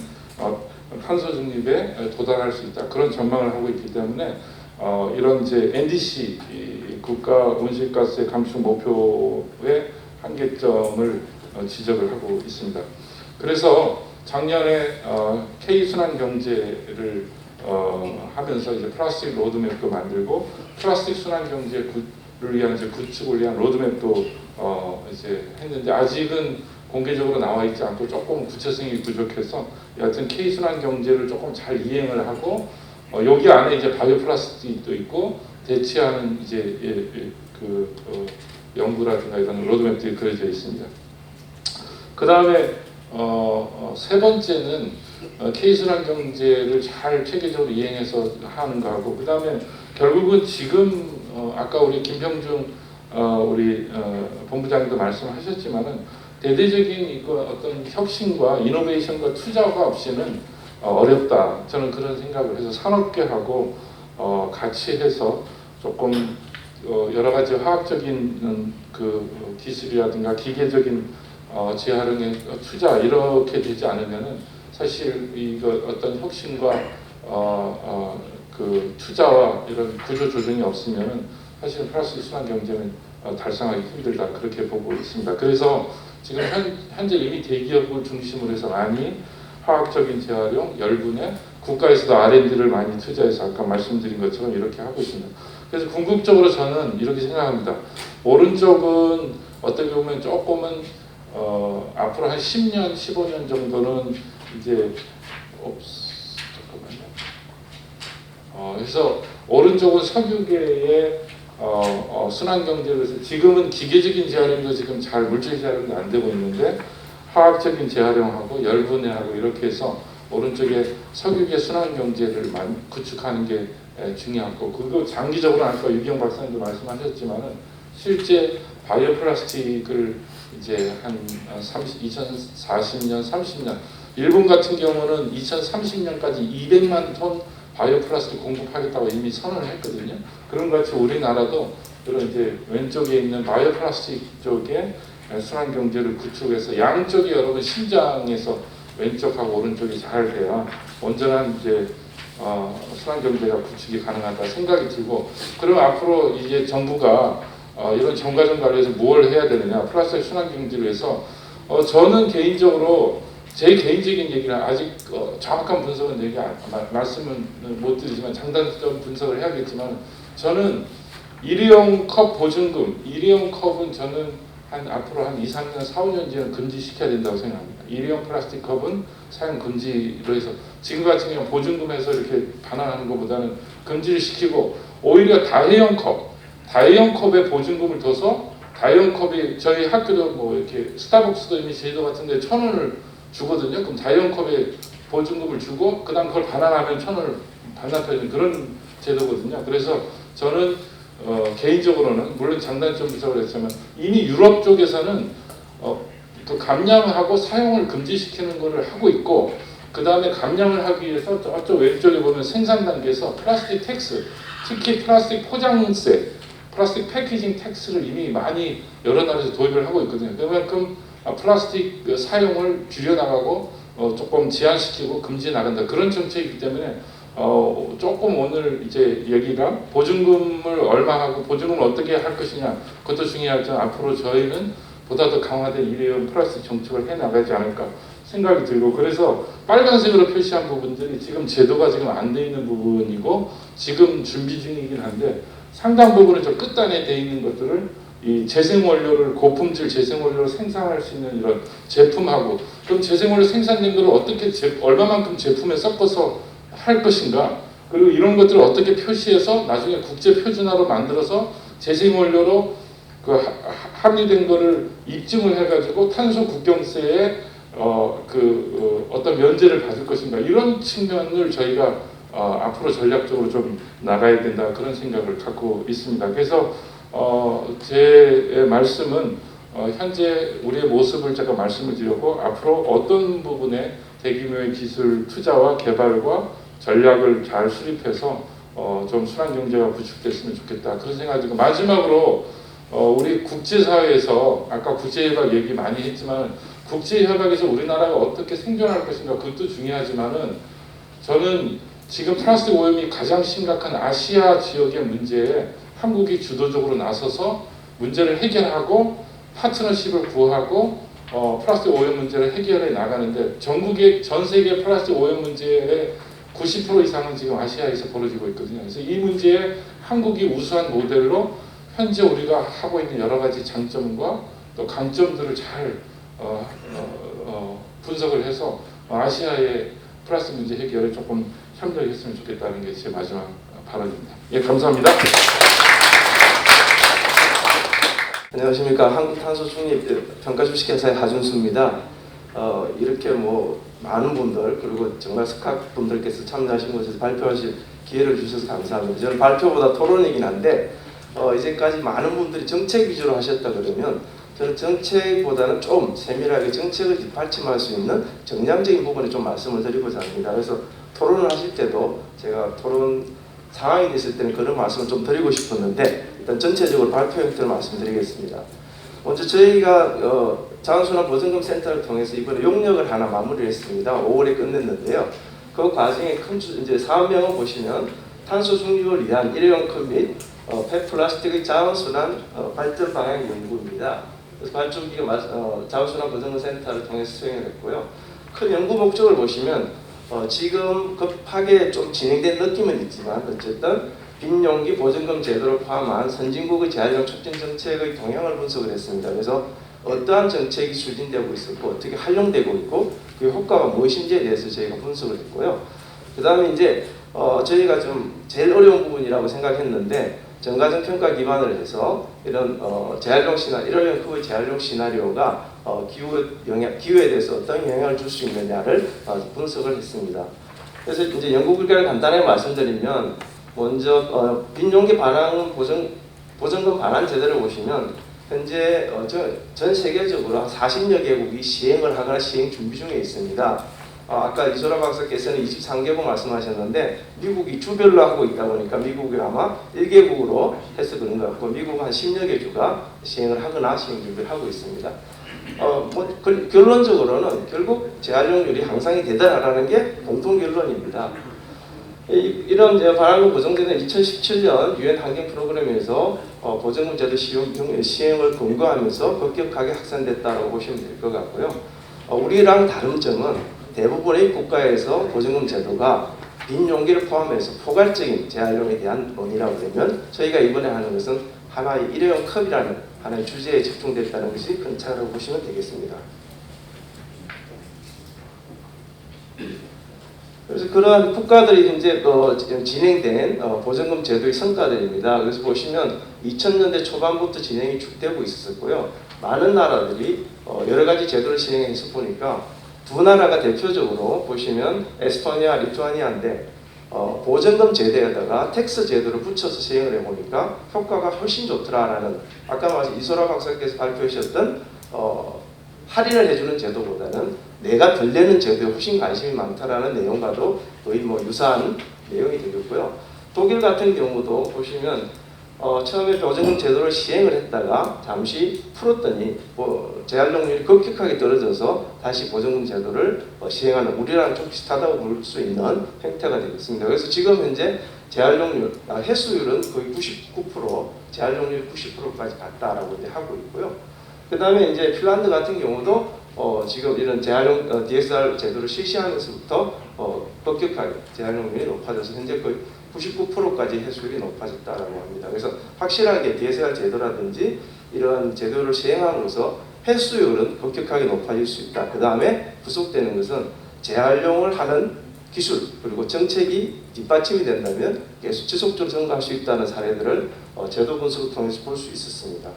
탄소 중립에 도달할 수 있다. 그런 전망을 하고 있기 때문에 이런 이제 NDC 국가 온실가스 감축 목표의 한계점을 지적을 하고 있습니다. 그래서 작년에 K 순환 경제를 하면서 이제 플라스틱 로드맵도 만들고 플라스틱 순환 경제를 위한 이제 구축을 위한 로드맵도 이제 했는데 아직은 공개적으로 나와 있지 않고 조금 구체성이 부족해서 여하튼 K 순환 경제를 조금 잘 이행을 하고 여기 안에 이제 바이오 플라스틱도 있고 대체하는 이제 연구라든가 이런 로드맵들이 그려져 있습니다. 그 다음에 세 번째는 K순환 경제를 잘 체계적으로 이행해서 하는 거하고 그 다음에 결국은 지금 아까 우리 김평중 우리 본부장님도 말씀하셨지만은 대대적인 어떤 혁신과 이노베이션과 투자가 없이는 어렵다. 저는 그런 생각을 해서 산업계하고 같이 해서 조금 여러 가지 화학적인 그 기술이라든가 기계적인 재활용의 투자 이렇게 되지 않으면은 사실 이거 어떤 혁신과 그 투자와 이런 구조 조정이 없으면은 사실 플라스틱 순환 경제는 달성하기 힘들다 그렇게 보고 있습니다. 그래서 지금 현재 이미 대기업을 중심으로 해서 많이 화학적인 재활용, 열분해, 국가에서도 R&D를 많이 투자해서 아까 말씀드린 것처럼 이렇게 하고 있습니다. 그래서 궁극적으로 저는 이렇게 생각합니다. 오른쪽은 어떻게 보면 조금은 앞으로 한 10년, 15년 정도는 이제 그래서 오른쪽은 석유계의 순환경제를 지금은 기계적인 재활용도 지금 잘 물질 재활용도 안 되고 있는데 화학적인 재활용하고 열분해하고 이렇게 해서 오른쪽에 석유계 순환경제를 구축하는 게 중요하고 그거 장기적으로 아까 유경 박사님도 말씀하셨지만은 실제 바이오 플라스틱을 이제 한 2040년, 30년 일본 같은 경우는 2030년까지 200만 톤 바이오 플라스틱 공급하겠다고 이미 선언을 했거든요. 그런 것 같이 우리나라도 그런 이제 왼쪽에 있는 바이오 플라스틱 쪽에 순환 경제를 구축해서 양쪽이 여러분 심장에서 왼쪽하고 오른쪽이 잘 돼야 온전한 이제 순환 경제가 구축이 가능하다 생각이 들고, 그럼 앞으로 이제 정부가 이런 정가전 관리에서 뭘 해야 되느냐, 플라스틱 순환 경제를 위해서 저는 개인적으로 제 개인적인 얘기는 아직 정확한 분석은 말씀은 못 드리지만 장단점 분석을 해야겠지만, 저는 일회용 컵 보증금, 일회용 컵은 저는 앞으로 한 2, 3년, 4, 5년 뒤에는 금지시켜야 된다고 생각합니다. 일회용 플라스틱 컵은 사용 금지로 해서 지금 같은 경우 보증금에서 이렇게 반환하는 것보다는 금지를 시키고, 오히려 다회용 컵에 보증금을 둬서, 다회용 컵이 저희 학교도 뭐 이렇게 스타벅스도 이미 제도 같은데 1,000원을 주거든요. 그럼 다회용 컵에 보증금을 주고 그다음 그걸 반환하면 1,000원을 반납해주는 그런 제도거든요. 그래서 저는 개인적으로는 물론 장단점 분석을 했지만 이미 유럽 쪽에서는 그 감량하고 사용을 금지시키는 것을 하고 있고, 그 다음에 감량을 하기 위해서 저쪽 왼쪽에 보면 생산 단계에서 플라스틱 텍스, 특히 플라스틱 포장세, 플라스틱 패키징 텍스를 이미 많이 여러 나라에서 도입을 하고 있거든요. 그만큼 플라스틱 사용을 줄여나가고 조금 제한시키고 금지해 나간다, 그런 정책이기 때문에 조금 오늘 이제 얘기가 보증금을 얼마 하고 보증금을 어떻게 할 것이냐, 그것도 중요하지만 앞으로 저희는 보다 더 강화된 일회용 플라스틱 정책을 해 나가지 않을까 생각이 들고, 그래서 빨간색으로 표시한 부분들이 지금 제도가 지금 안 돼 있는 부분이고 지금 준비 중이긴 한데, 상당 부분은 저 끝단에 돼 있는 것들을 이 재생원료를 고품질 재생원료를 생산할 수 있는 이런 제품하고, 그럼 재생원료 생산된 것을 어떻게 얼마만큼 제품에 섞어서 할 것인가, 그리고 이런 것들을 어떻게 표시해서 나중에 국제 표준화로 만들어서 재생원료로 그 함유된 거를 입증을 해가지고 탄소 국경세에 어떤 면제를 받을 것인가, 이런 측면을 저희가 앞으로 전략적으로 좀 나가야 된다, 그런 생각을 갖고 있습니다. 그래서 제 말씀은 현재 우리의 모습을 제가 말씀을 드렸고, 앞으로 어떤 부분에 대규모의 기술 투자와 개발과 전략을 잘 수립해서 좀 순환 경제가 구축됐으면 좋겠다, 그런 생각이 들고, 마지막으로 우리 국제사회에서 아까 국제협약 얘기 많이 했지만 국제협약에서 우리나라가 어떻게 생존할 것인가, 그것도 중요하지만은 저는 지금 플라스틱 오염이 가장 심각한 아시아 지역의 문제에 한국이 주도적으로 나서서 문제를 해결하고 파트너십을 구하고 플라스틱 오염 문제를 해결해 나가는데, 전국의 전 세계 플라스틱 오염 문제의 90% 이상은 지금 아시아에서 벌어지고 있거든요. 그래서 이 문제에 한국이 우수한 모델로 현재 우리가 하고 있는 여러 가지 장점과 또 강점들을 잘 분석을 해서 아시아의 플라스틱 문제 해결에 조금 협력했으면 좋겠다는 게 제 마지막 발언입니다. 예, 감사합니다. 안녕하십니까. 한국탄소중립평가 주식회사의 하준수입니다. 이렇게 뭐 많은 분들, 그리고 정말 스카크 분들께서 참여하신 곳에서 발표하실 기회를 주셔서 감사합니다. 저는 발표보다 토론이긴 한데 이제까지 많은 분들이 정책 위주로 하셨다 그러면 저는 정책보다는 좀 세밀하게 정책을 뒷받침할 수 있는 정량적인 부분에 좀 말씀을 드리고자 합니다. 그래서 토론을 하실 때도 제가 토론 상황이 있을 때는 그런 말씀을 좀 드리고 싶었는데, 일단 전체적으로 발표 형태로 말씀드리겠습니다. 먼저 저희가 자원순환 보증금 센터를 통해서 이번에 용역을 하나 마무리를 했습니다. 5월에 끝냈는데요. 그 과정에 이제 사업명을 보시면 탄소 중립을 위한 일회용 컵 및 폐플라스틱의 자원순환 발전 방향 연구입니다. 그래서 발전기가 자원순환 보증금 센터를 통해서 수행을 했고요. 큰 연구 목적을 보시면 지금 급하게 좀 진행된 느낌은 있지만 어쨌든 빈용기 보증금 제도를 포함한 선진국의 재활용 촉진 정책의 동향을 분석을 했습니다. 그래서 어떠한 정책이 추진되고 있었고 어떻게 활용되고 있고 그 효과가 무엇인지에 대해서 저희가 분석을 했고요. 그 다음에 이제 저희가 좀 제일 어려운 부분이라고 생각했는데, 정가전 평가 기반을 해서 이런 재활용 일회용 컵의 재활용 시나리오가 기후에 대해서 어떤 영향을 줄 수 있느냐를 분석을 했습니다. 그래서 이제 연구 결과를 간단하게 말씀드리면, 먼저 빈용기 반환 보증금 반환 제도를 보시면 현재 전 세계적으로 한 40여 개국이 시행을 하거나 시행 준비 중에 있습니다. 아까 이소라 박사께서는 23개국 말씀하셨는데 미국이 주별로 하고 있다 보니까 미국이 아마 1개국으로 해서 그런 것 같고 미국은 한 10여 개 주가 시행을 하거나 시행 준비를 하고 있습니다. 결론적으로는 결국 재활용률이 향상이 되더라라는 게 공통 결론입니다. 이런 반환금 보정제는 2017년 유엔 환경 프로그램에서 보정금 제도 시행을 권고하면서 급격하게 확산됐다고 보시면 될 것 같고요. 우리랑 다른 점은 대부분의 국가에서 보증금 제도가 빈 용기를 포함해서 포괄적인 재활용에 대한 논의라고 되면 저희가 이번에 하는 것은 하나의 일회용 컵이라는 하나의 주제에 집중됐다는 것이 큰 차이라고 보시면 되겠습니다. 그래서 그러한 국가들이 현재 진행된 보증금 제도의 성과들입니다. 그래서 보시면 2000년대 초반부터 진행이 쭉 되고 있었고요. 많은 나라들이 여러 가지 제도를 시행해서 보니까 두 나라가 대표적으로 보시면 에스토니아, 리투아니아인데 보증금 제도에다가 텍스 제도를 붙여서 시행을 해보니까 효과가 훨씬 좋더라라는 아까 말씀 이소라 박사께서 발표하셨던 할인을 해주는 제도보다는 내가 덜 내는 제도에 훨씬 관심이 많다라는 내용과도 거의 유사한 내용이 되겠고요. 독일 같은 경우도 보시면 처음에 보증금 제도를 시행을 했다가 잠시 풀었더니 재활용률이 급격하게 떨어져서 다시 보증금 제도를 시행하는 우리랑 좀 비슷하다고 볼 수 있는 형태가 되겠습니다. 그래서 지금 현재 재활용률, 해수율은 거의 99%, 재활용률 90%까지 갔다라고 이제 하고 있고요. 그 다음에 이제 핀란드 같은 경우도 지금 이런 재활용 DSR 제도를 실시하면서부터 급격하게 재활용률이 높아져서 현재 거의 99%까지 해수율이 높아졌다라고 합니다. 그래서 확실하게 DSR 제도라든지 이런 제도를 시행함으로써 해수율은 급격하게 높아질 수 있다. 그 다음에 부속되는 것은 재활용을 하는 기술 그리고 정책이 뒷받침이 된다면 계속 지속적으로 증가할 수 있다는 사례들을 제도 분석을 통해서 볼 수 있었습니다.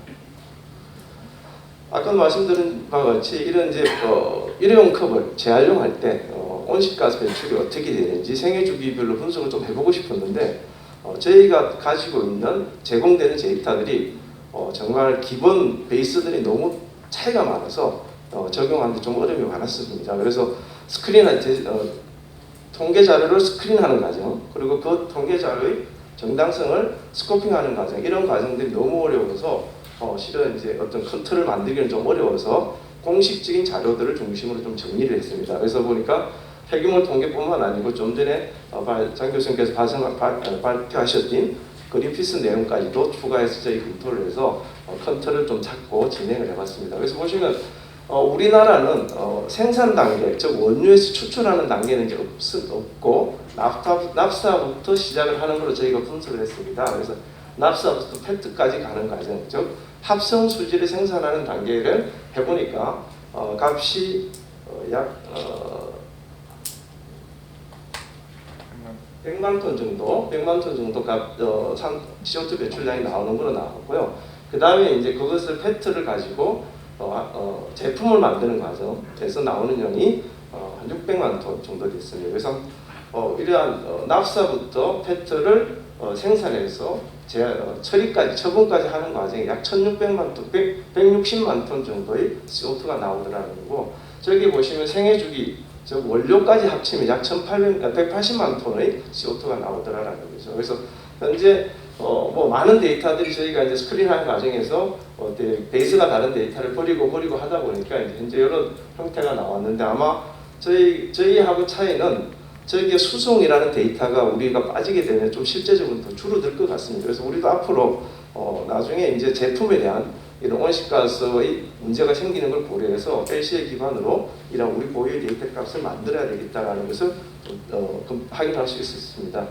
아까 말씀드린 바와 같이 이런 일회용 컵을 재활용할 때 온실가스 배출이 어떻게 되는지 생애 주기별로 분석을 좀 해보고 싶었는데 저희가 가지고 있는 제공되는 데이터들이 정말 기본 베이스들이 너무 차이가 많아서 적용하는데 좀 어려움이 많았습니다. 그래서 통계 자료를 스크린하는 과정 그리고 그 통계 자료의 정당성을 스코핑하는 과정 이런 과정들이 너무 어려워서 실은 이제 어떤 컨트롤을 만들기는 좀 어려워서 공식적인 자료들을 중심으로 좀 정리를 했습니다. 그래서 보니까 폐기물 통계뿐만 아니고 좀 전에 장 교수님께서 발표하셨던 그린피스 내용까지도 추가해서 저희 검토를 해서 컨트롤을 좀 잡고 진행을 해봤습니다. 그래서 보시면 우리나라는 생산 단계, 즉 원유에서 추출하는 단계는 이제 없고 납사부터 시작을 하는 걸로 저희가 분석을 했습니다. 그래서 납사부터 페트까지 가는 과정, 즉 합성 수지를 생산하는 단계를 해보니까 값이 약 100만 톤 정도 값 CO2 배출량이 나오는 걸로 나왔고요. 그 다음에 이제 그것을 페트를 가지고 제품을 만드는 과정에서 나오는 양이 한 600만 톤 정도 됐습니다. 그래서 이러한 납사부터 페트를 생산해서 처리까지 처분까지 하는 과정에 약 1,600만 톤, 160만 톤 정도의 CO2가 나오더라는 거고 저기 보시면 생애주기 즉 원료까지 합치면 약 180만 톤의 CO2가 나오더라라는 거죠. 그래서 현재 많은 데이터들이 저희가 이제 스크린하는 과정에서 베이스가 다른 데이터를 버리고 하다 보니까 이제 현재 이런 형태가 나왔는데 아마 저희하고 차이는 저기에 수송이라는 데이터가 우리가 빠지게 되면 좀 실제적으로 더 줄어들 것 같습니다. 그래서 우리도 앞으로 나중에 이제 제품에 대한 이런 온실가스의 문제가 생기는 걸 고려해서 LCA 기반으로 이런 우리 고유의 데이터 값을 만들어야 되겠다라는 것을 확인할 수 있었습니다.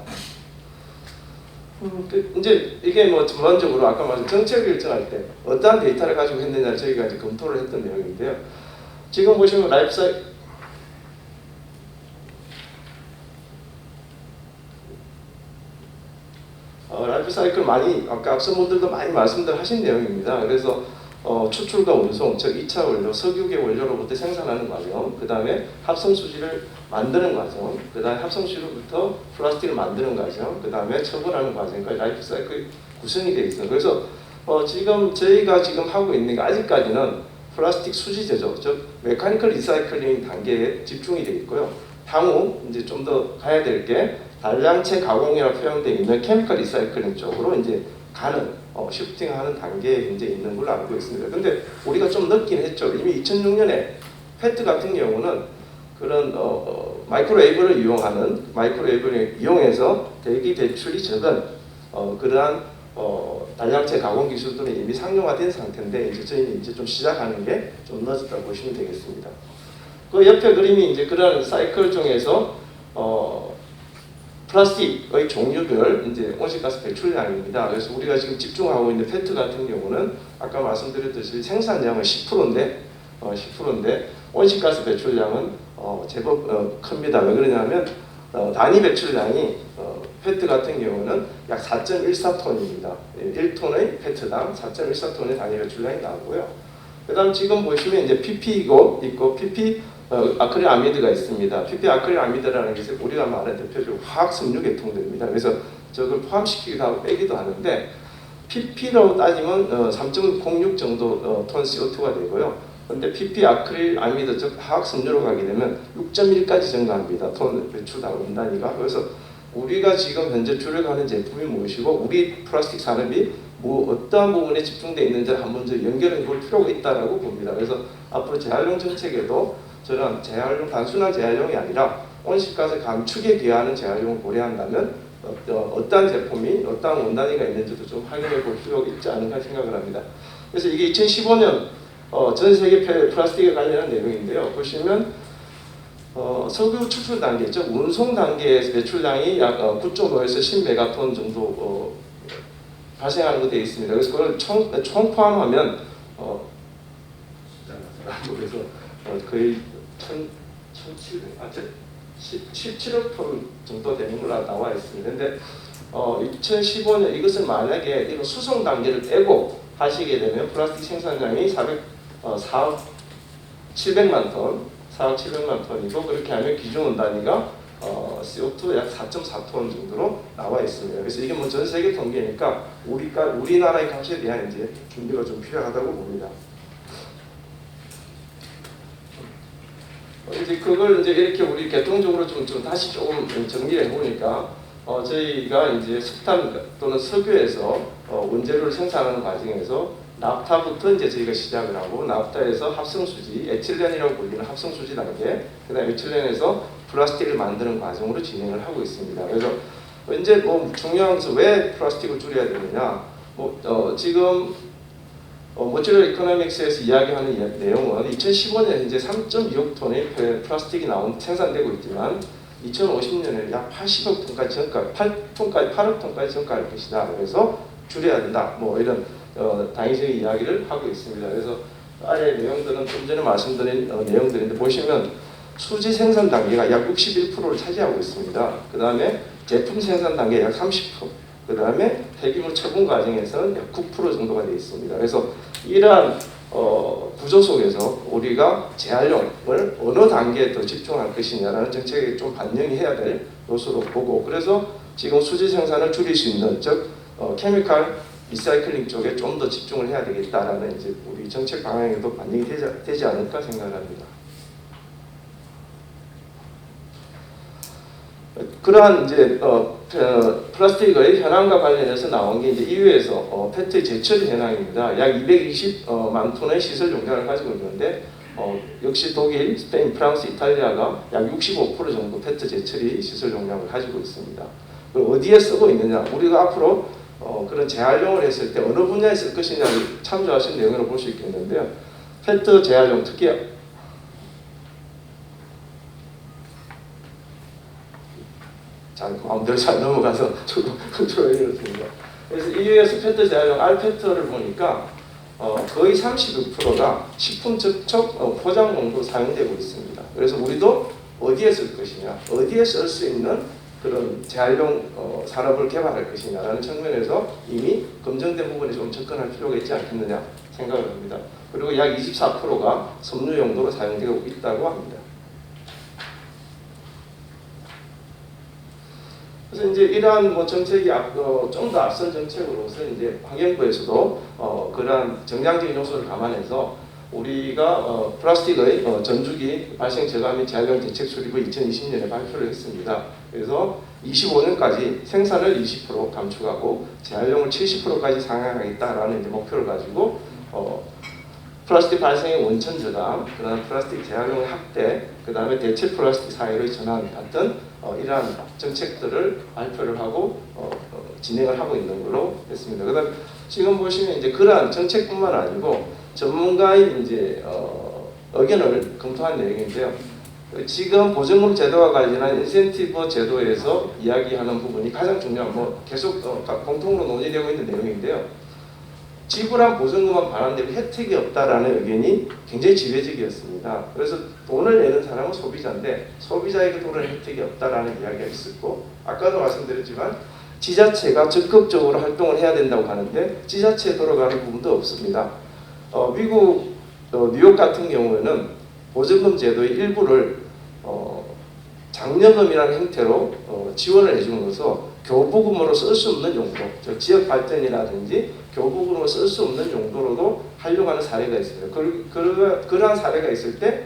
이제 이게 전반적으로 아까 말씀 정책을 결정할 때 어떠한 데이터를 가지고 했느냐를 저희가 이제 검토를 했던 내용인데요. 지금 보시면 라이프 사이클 많이 아까 앞선 분들도 많이 말씀들 하신 내용입니다. 그래서 추출과 운송, 즉 2차 원료, 석유계 원료로부터 생산하는 과정, 그 다음에 합성수지를 만드는 과정, 그 다음에 합성수지로부터 플라스틱을 만드는 과정, 그 다음에 처분하는 과정까지 라이프 사이클이 구성이 되어 있어요. 그래서 지금 저희가 지금 하고 있는 게 아직까지는 플라스틱 수지 제조, 즉 메카니컬 리사이클링 단계에 집중이 되어 있고요. 향후 이제 좀 더 가야 될 게 단량체 가공이라 표현되어 있는 케미컬 리사이클링 쪽으로 이제 가는 시프팅하는 단계에 이제 있는 걸로 알고 있습니다. 근데 우리가 좀 늦긴 했죠. 이미 2006년에 페트 같은 경우는 그런 마이크로웨이브를 마이크로웨이브를 이용해서 대기 배출이 적은 그러한 단량체 가공 기술들은 이미 상용화된 상태인데 이제 저희는 이제 좀 시작하는 게 좀 늦었다고 보시면 되겠습니다. 그 옆에 그림이 이제 그런 사이클 중에서 플라스틱의 종류별 이제 온실가스 배출량입니다. 그래서 우리가 지금 집중하고 있는 페트 같은 경우는 아까 말씀드렸듯이 생산량은 10%인데 온실가스 배출량은 제법 큽니다. 왜 그러냐면 단위 배출량이 페트 같은 경우는 약 4.14톤입니다. 1톤의 페트당 4.14톤의 단위 배출량이 나오고요. 그다음 지금 보시면 이제 PP이고 있고 PP 아크릴 아미드가 있습니다. PP 아크릴 아미드라는 것은 우리가 말하는 대표적으로 화학 섬유 계통들입니다. 그래서 저걸 포함시키기도 하고 빼기도 하는데 PP로 따지면 3.06 정도 톤 CO2가 되고요. 근데 PP 아크릴 아미드 즉 화학 섬유로 가게 되면 6.1까지 증가합니다. 톤 배출 원단위가. 그래서 우리가 지금 현재 줄여가는 제품이 무엇이고 우리 플라스틱 산업이 어떠한 부분에 집중되어 있는지를 한번 연결해 볼 필요가 있다고 봅니다. 그래서 앞으로 재활용 정책에도 저는 단순한 재활용이 아니라 온실가스 감축에 기여하는 재활용을 고려한다면 어떠한 제품이 어떠한 원단위가 있는지도 좀 확인해 볼 필요가 있지 않은가 생각을 합니다. 그래서 이게 2015년 전 세계 플라스틱에 관련한 내용인데요. 보시면 석유 추출 단계, 즉 운송 단계에서 배출량이 약 9.5에서 10메가톤 정도 발생하는 거 되어 있습니다. 그래서 그걸 총 포함하면 그래서 거의 17억 톤 정도 되는 걸로 나와 있습니다. 근데 2015년 이것을 만약에 이거 수송 단계를 빼고 하시게 되면 플라스틱 생산량이 4억 700만 톤이고 그렇게 하면 기준 원단위가 CO2 약 4.4톤 정도로 나와 있습니다. 그래서 이게 뭐 전 세계 통계니까 우리나라의 값에 대한 이제 준비가 좀 필요하다고 봅니다. 이제 그걸 이제 이렇게 우리 개통적으로 좀 다시 조금 정리해 보니까 저희가 이제 석탄 또는 석유에서 원재료를 생산하는 과정에서 납타부터 이제 저희가 시작을 하고 납타에서 합성수지, 에틸렌이라고 불리는 합성수지 단계, 그다음 에틸렌에서 플라스틱을 만드는 과정으로 진행을 하고 있습니다. 그래서 이제 뭐 중요한 것은 왜 플라스틱을 줄여야 되느냐? 지금 모듈러 이코노믹스에서 이야기하는 내용은 2015년에 이제 3.2억 톤의 플라스틱이 생산되고 있지만 2050년에 약 80억 톤까지 8억 톤까지 증가할 것이다. 그래서 줄여야 된다. 뭐 이런 당위적인 이야기를 하고 있습니다. 그래서 아래 내용들은 좀 전에 말씀드린 내용들인데 보시면 수지 생산 단계가 약 61%를 차지하고 있습니다. 그 다음에 제품 생산 단계 약 30%, 그 다음에 폐기물 처분 과정에서는 약 9% 정도가 되어 있습니다. 그래서 이러한 구조 속에서 우리가 재활용을 어느 단계에 더 집중할 것이냐라는 정책에 좀 반영이 해야 될 요소로 보고, 그래서 지금 수지 생산을 줄일 수 있는 즉 케미컬 리사이클링 쪽에 좀 더 집중을 해야 되겠다라는 이제 우리 정책 방향에도 반영이 되지 않을까 생각합니다. 그러한 이제 플라스틱의 현황과 관련해서 나온 게 이제 EU에서 페트 제철 현황입니다. 약 220만 톤의 시설 용량을 가지고 있는데 역시 독일, 스페인, 프랑스, 이탈리아가 약 65% 정도 페트 제철이 시설 용량을 가지고 있습니다. 그리고 어디에 쓰고 있느냐? 우리가 앞으로 그런 재활용을 했을 때 어느 분야에 쓸 것이냐를 참조하신 내용으로 볼 수 있겠는데요. 페트 재활용 특히 마음대로 잘 넘어가서 조용해졌습니다. 그래서 EU에서 페트 재활용 알페트를 보니까 거의 32%가 식품 접촉 포장 용도로 사용되고 있습니다. 그래서 우리도 어디에 쓸 것이냐, 어디에 쓸 수 있는 그런 재활용 산업을 개발할 것이냐라는 측면에서 이미 검증된 부분에 좀 접근할 필요가 있지 않겠느냐 생각을 합니다. 그리고 약 24%가 섬유 용도로 사용되고 있다고 합니다. 그래서 이제 이러한 뭐 정책이 좀 더 앞선 정책으로서 이제 환경부에서도 그러한 정량적인 요소를 감안해서 우리가 플라스틱의 전주기 발생 저감 및 재활용 대책 수립을 2020년에 발표를 했습니다. 그래서 25년까지 생산을 20% 감축하고 재활용을 70%까지 상향하겠다라는 이제 목표를 가지고 플라스틱 발생의 원천 저감, 그다음 플라스틱 재활용의 확대, 그다음에 대체 플라스틱 사회의 전환 같은 이러한 정책들을 발표를 하고 진행을 하고 있는 걸로 했습니다. 그다음 지금 보시면 이제 그러한 정책뿐만 아니고 전문가의 이제 의견을 검토한 내용인데요. 지금 보증금 제도와 관련한 인센티브 제도에서 이야기하는 부분이 가장 중요한 계속 공통으로 논의되고 있는 내용인데요. 지불한 보증금만 반환되고 혜택이 없다라는 의견이 굉장히 지배적이었습니다. 그래서 돈을 내는 사람은 소비자인데 소비자에게 돈을 혜택이 없다라는 이야기가 있었고 아까도 말씀드렸지만 지자체가 적극적으로 활동을 해야 된다고 하는데 지자체에 들어가는 부분도 없습니다. 미국 뉴욕 같은 경우에는 보증금 제도의 일부를 장려금이라는 형태로 지원을 해줌으로써 교부금으로 쓸 수 없는 용도, 지역 발전이라든지 교부금으로 쓸 수 없는 용도로도 활용하는 사례가 있습니다. 그러한 사례가 있을 때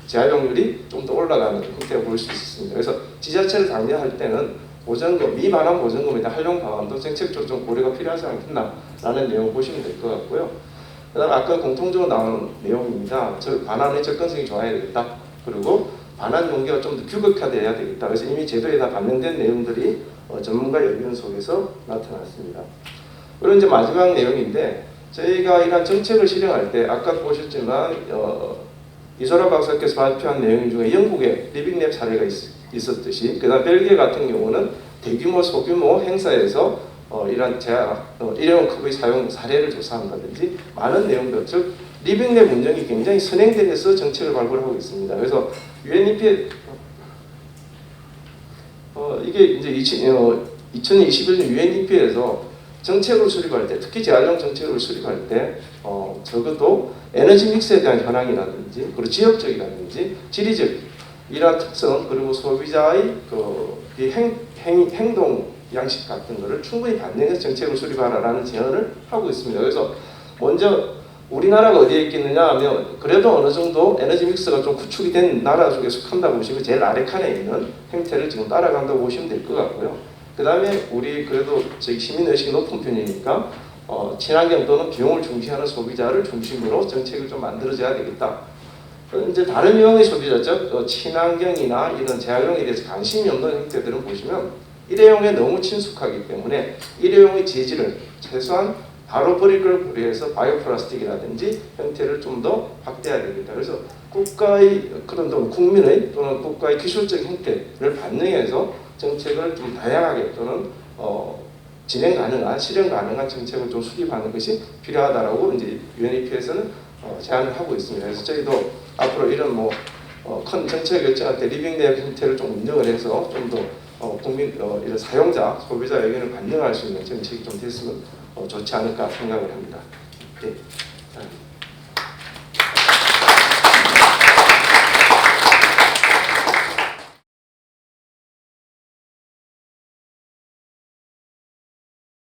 재활용률이 좀 더 올라가는 형태로 볼 수 있습니다. 그래서 지자체를 장려할 때는 보증금, 미반환 보증금에 대한 활용 방안도 정책적으로 좀 고려가 필요하지 않겠나라는 내용을 보시면 될 것 같고요. 그다음 아까 공통적으로 나오는 내용입니다. 반환의 접근성이 좋아야 되겠다. 그리고 반환 용기가 좀 더 규격화되어야 되겠다. 그래서 이미 제도에 다 반영된 내용들이 전문가 의견 속에서 나타났습니다. 그리고 이제 마지막 내용인데 저희가 이런 정책을 실행할 때 아까 보셨지만 이소라 박사께서 발표한 내용 중에 영국의 리빙랩 사례가 있었듯이 그다음 벨기에 같은 경우는 대규모 소규모 행사에서 이런 일회용 컵의 사용 사례를 조사한다든지 많은 내용들 즉 리빙랩 운영이 굉장히 선행돼서 정책을 발굴하고 있습니다. 그래서 UNEP 이게 이제 2021년 UNEP에서 정책을 수립할 때 특히 재활용 정책을 수립할 때 적어도 에너지 믹스에 대한 현황이라든지 그리고 지역적이라든지 지리적 이러한 특성 그리고 소비자의 행동 양식 같은 것을 충분히 반영해서 정책을 수립하라라는 제안을 하고 있습니다. 그래서 먼저 우리나라가 어디에 있겠느냐 하면 그래도 어느 정도 에너지 믹스가 좀 구축이 된 나라 중에 속한다고 보시면 제일 아래 칸에 있는 행태를 지금 따라간다고 보시면 될 것 같고요. 그 다음에 우리 그래도 저희 시민의식이 높은 편이니까 친환경 또는 비용을 중시하는 소비자를 중심으로 정책을 좀 만들어져야 되겠다. 이제 다른 유형의 소비자, 즉 친환경이나 이런 재활용에 대해서 관심이 없는 형태들은 보시면 일회용에 너무 친숙하기 때문에 일회용의 재질을 최소한 바로 버릴 걸 고려해서 바이오플라스틱이라든지 형태를 좀 더 확대해야 되겠다. 그래서 국가의 그런 국민의 또는 국가의 기술적 형태를 반영해서 정책을 좀 다양하게 또는 진행 가능한 실현 가능한 정책을 좀 수립하는 것이 필요하다라고 이제 UNEP에서는 제안을 하고 있습니다. 그래서 저희도 앞으로 이런 큰 정책 결정할 때 리빙랩 형태를 좀 운영을 해서 좀 더 국민 이런 사용자 소비자 의견을 반영할 수 있는 정책이 좀 됐으면 좋지 않을까 생각을 합니다. 네.